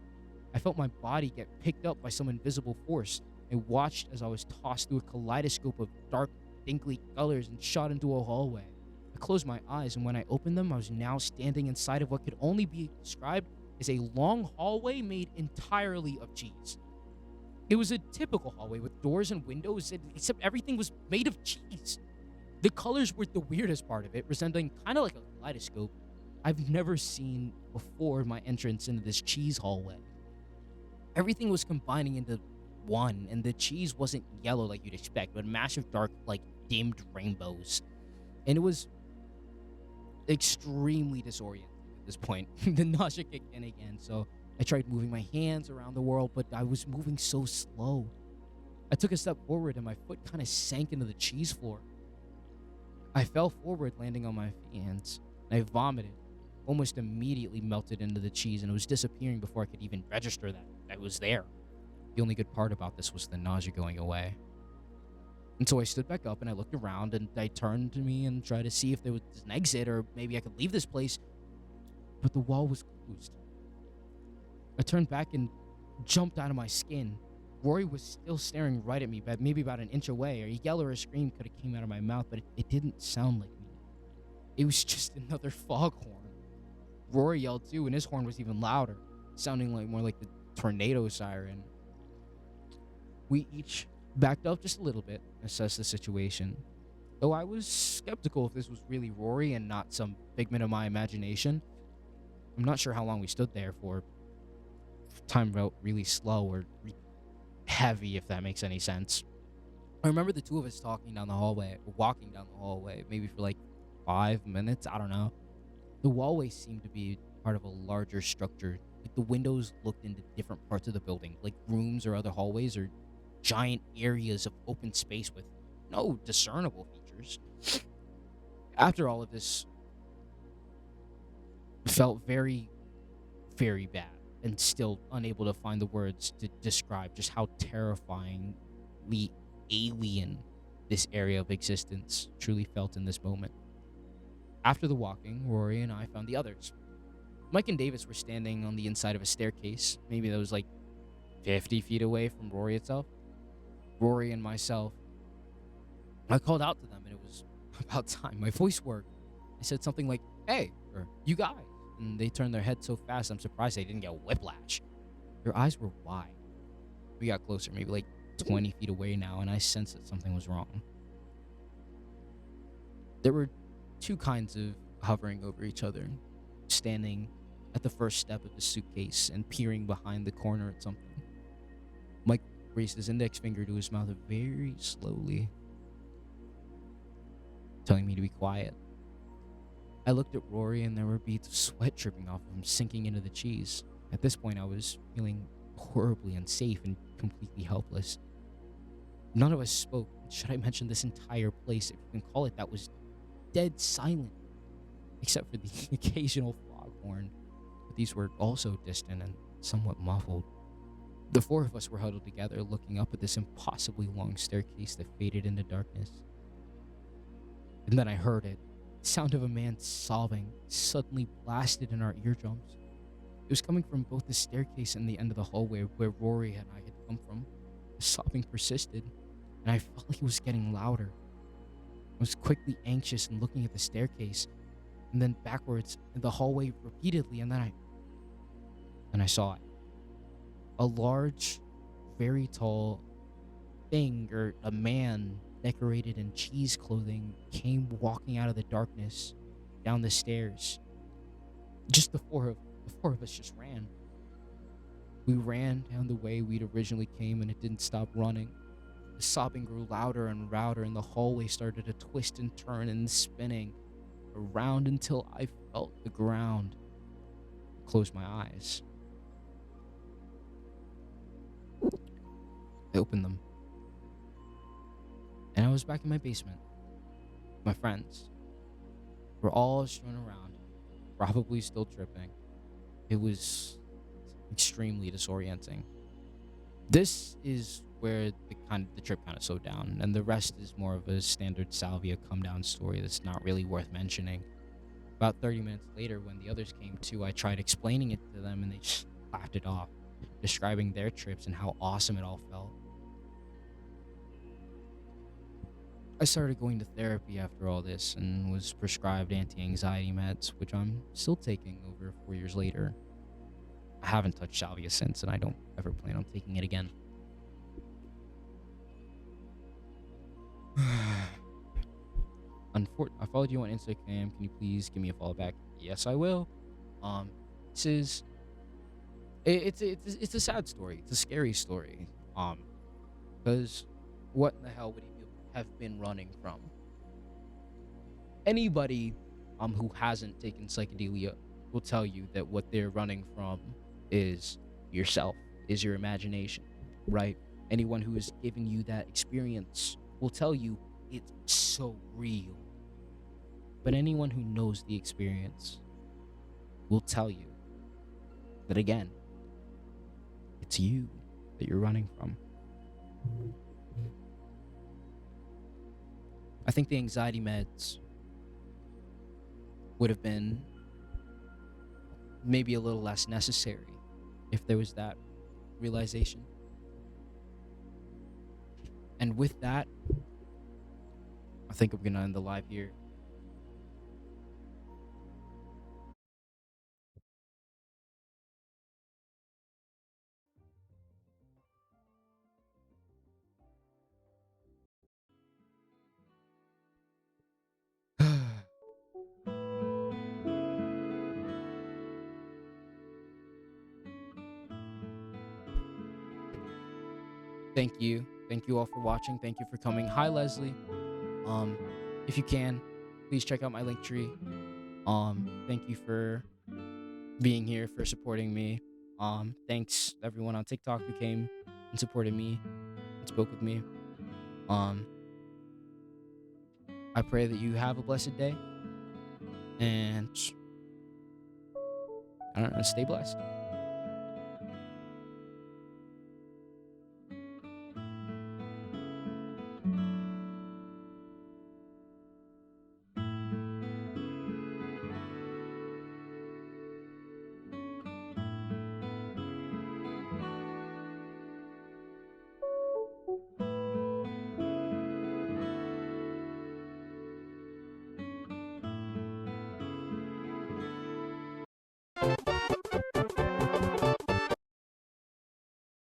Speaker 1: I felt my body get picked up by some invisible force. I watched as I was tossed through a kaleidoscope of dark, dinkly colors and shot into a hallway. I closed my eyes, and when I opened them, I was now standing inside of what could only be described as a long hallway made entirely of cheese. It was a typical hallway with doors and windows, except everything was made of cheese. The colors were the weirdest part of it, resembling kind of like a kaleidoscope I've never seen before my entrance into this cheese hallway. Everything was combining into one, and the cheese wasn't yellow like you'd expect, but massive, dark, like dimmed rainbows. And it was extremely disorienting at this point. The nausea kicked in again, so I tried moving my hands around the world, but I was moving so slow. I took a step forward, and my foot kind of sank into the cheese floor. I fell forward, landing on my hands, and I vomited. Almost immediately melted into the cheese, and it was disappearing before I could even register that I was there. The only good part about this was the nausea going away. And so I stood back up and I looked around, and I turned to me and tried to see if there was an exit or maybe I could leave this place, but the wall was closed. I turned back and jumped out of my skin. Rory was still staring right at me, but maybe about an inch away. A yell or a scream could have came out of my mouth, but it didn't sound like me. It was just another foghorn. Rory yelled too, and his horn was even louder, sounding like more like the tornado siren. We each backed up just a little bit, assessed the situation. Though I was skeptical if this was really Rory and not some figment of my imagination. I'm not sure how long we stood there for. Time felt really slow or heavy, if that makes any sense. I remember the two of us walking down the hallway, maybe for like 5 minutes, I don't know. The hallway seemed to be part of a larger structure. Like the windows looked into different parts of the building, like rooms or other hallways or giant areas of open space with no discernible features. After all of this, felt very, very bad, and still unable to find the words to describe just how terrifyingly alien this area of existence truly felt in this moment. After the walking, Rory and I found the others. Mike and Davis were standing on the inside of a staircase, maybe that was like 50 feet away from Rory itself. Rory and myself. I called out to them, and it was about time. My voice worked. I said something like, "Hey," or "You guys." And they turned their heads so fast, I'm surprised they didn't get whiplash. Their eyes were wide. We got closer, maybe like 20 feet away now, and I sensed that something was wrong. There were two kinds of hovering over each other, standing at the first step of the suitcase and peering behind the corner at something. Mike raised his index finger to his mouth very slowly, telling me to be quiet. I looked at Rory, and there were beads of sweat dripping off of him, sinking into the cheese. At this point, I was feeling horribly unsafe and completely helpless. None of us spoke. Should I mention this entire place, if you can call it that, was dead silent, except for the occasional foghorn. But these were also distant and somewhat muffled. The four of us were huddled together, looking up at this impossibly long staircase that faded into darkness. And then I heard it. The sound of a man sobbing suddenly blasted in our eardrums. It was coming from both the staircase and the end of the hallway where Rory and I had come from. The sobbing persisted, and I felt like it was getting louder. I was quickly anxious and looking at the staircase, and then backwards in the hallway repeatedly, and then I saw it. A large, very tall thing, or a man decorated in cheese clothing, came walking out of the darkness down the stairs. Just the four of us just ran. We ran down the way we'd originally came, and it didn't stop running. The sobbing grew louder and louder, and the hallway started to twist and turn and spinning around until I felt the ground. I closed my eyes. I opened them. And I was back in my basement. My friends were all strewn around, probably still tripping. It was extremely disorienting. This is where the trip kind of slowed down, and the rest is more of a standard Salvia come down story that's not really worth mentioning. About 30 minutes later, when the others came too, I tried explaining it to them and they just laughed it off, describing their trips and how awesome it all felt. I started going to therapy after all this and was prescribed anti anxiety meds, which I'm still taking over 4 years later. I haven't touched salvia since, and I don't ever plan on taking it again. I followed you on Instagram. Can you please give me a follow back? Yes, I will. This is it's a sad story. It's a scary story. Because what in the hell would he have been running from? Anybody, who hasn't taken psychedelia will tell you that what they're running from is yourself, is your imagination, right? Anyone who has given you that experience will tell you it's so real. But anyone who knows the experience will tell you that again, it's you that you're running from. I think the anxiety meds would have been maybe a little less necessary if there was that realization. And with that, I think I'm gonna end the live here. Thank you. Thank you all for watching. Thank you for coming. Hi, Leslie. If you can, please check out my link tree. Thank you for being here, for supporting me. Thanks everyone on TikTok who came and supported me and spoke with me. I pray that you have a blessed day and I don't know, stay blessed.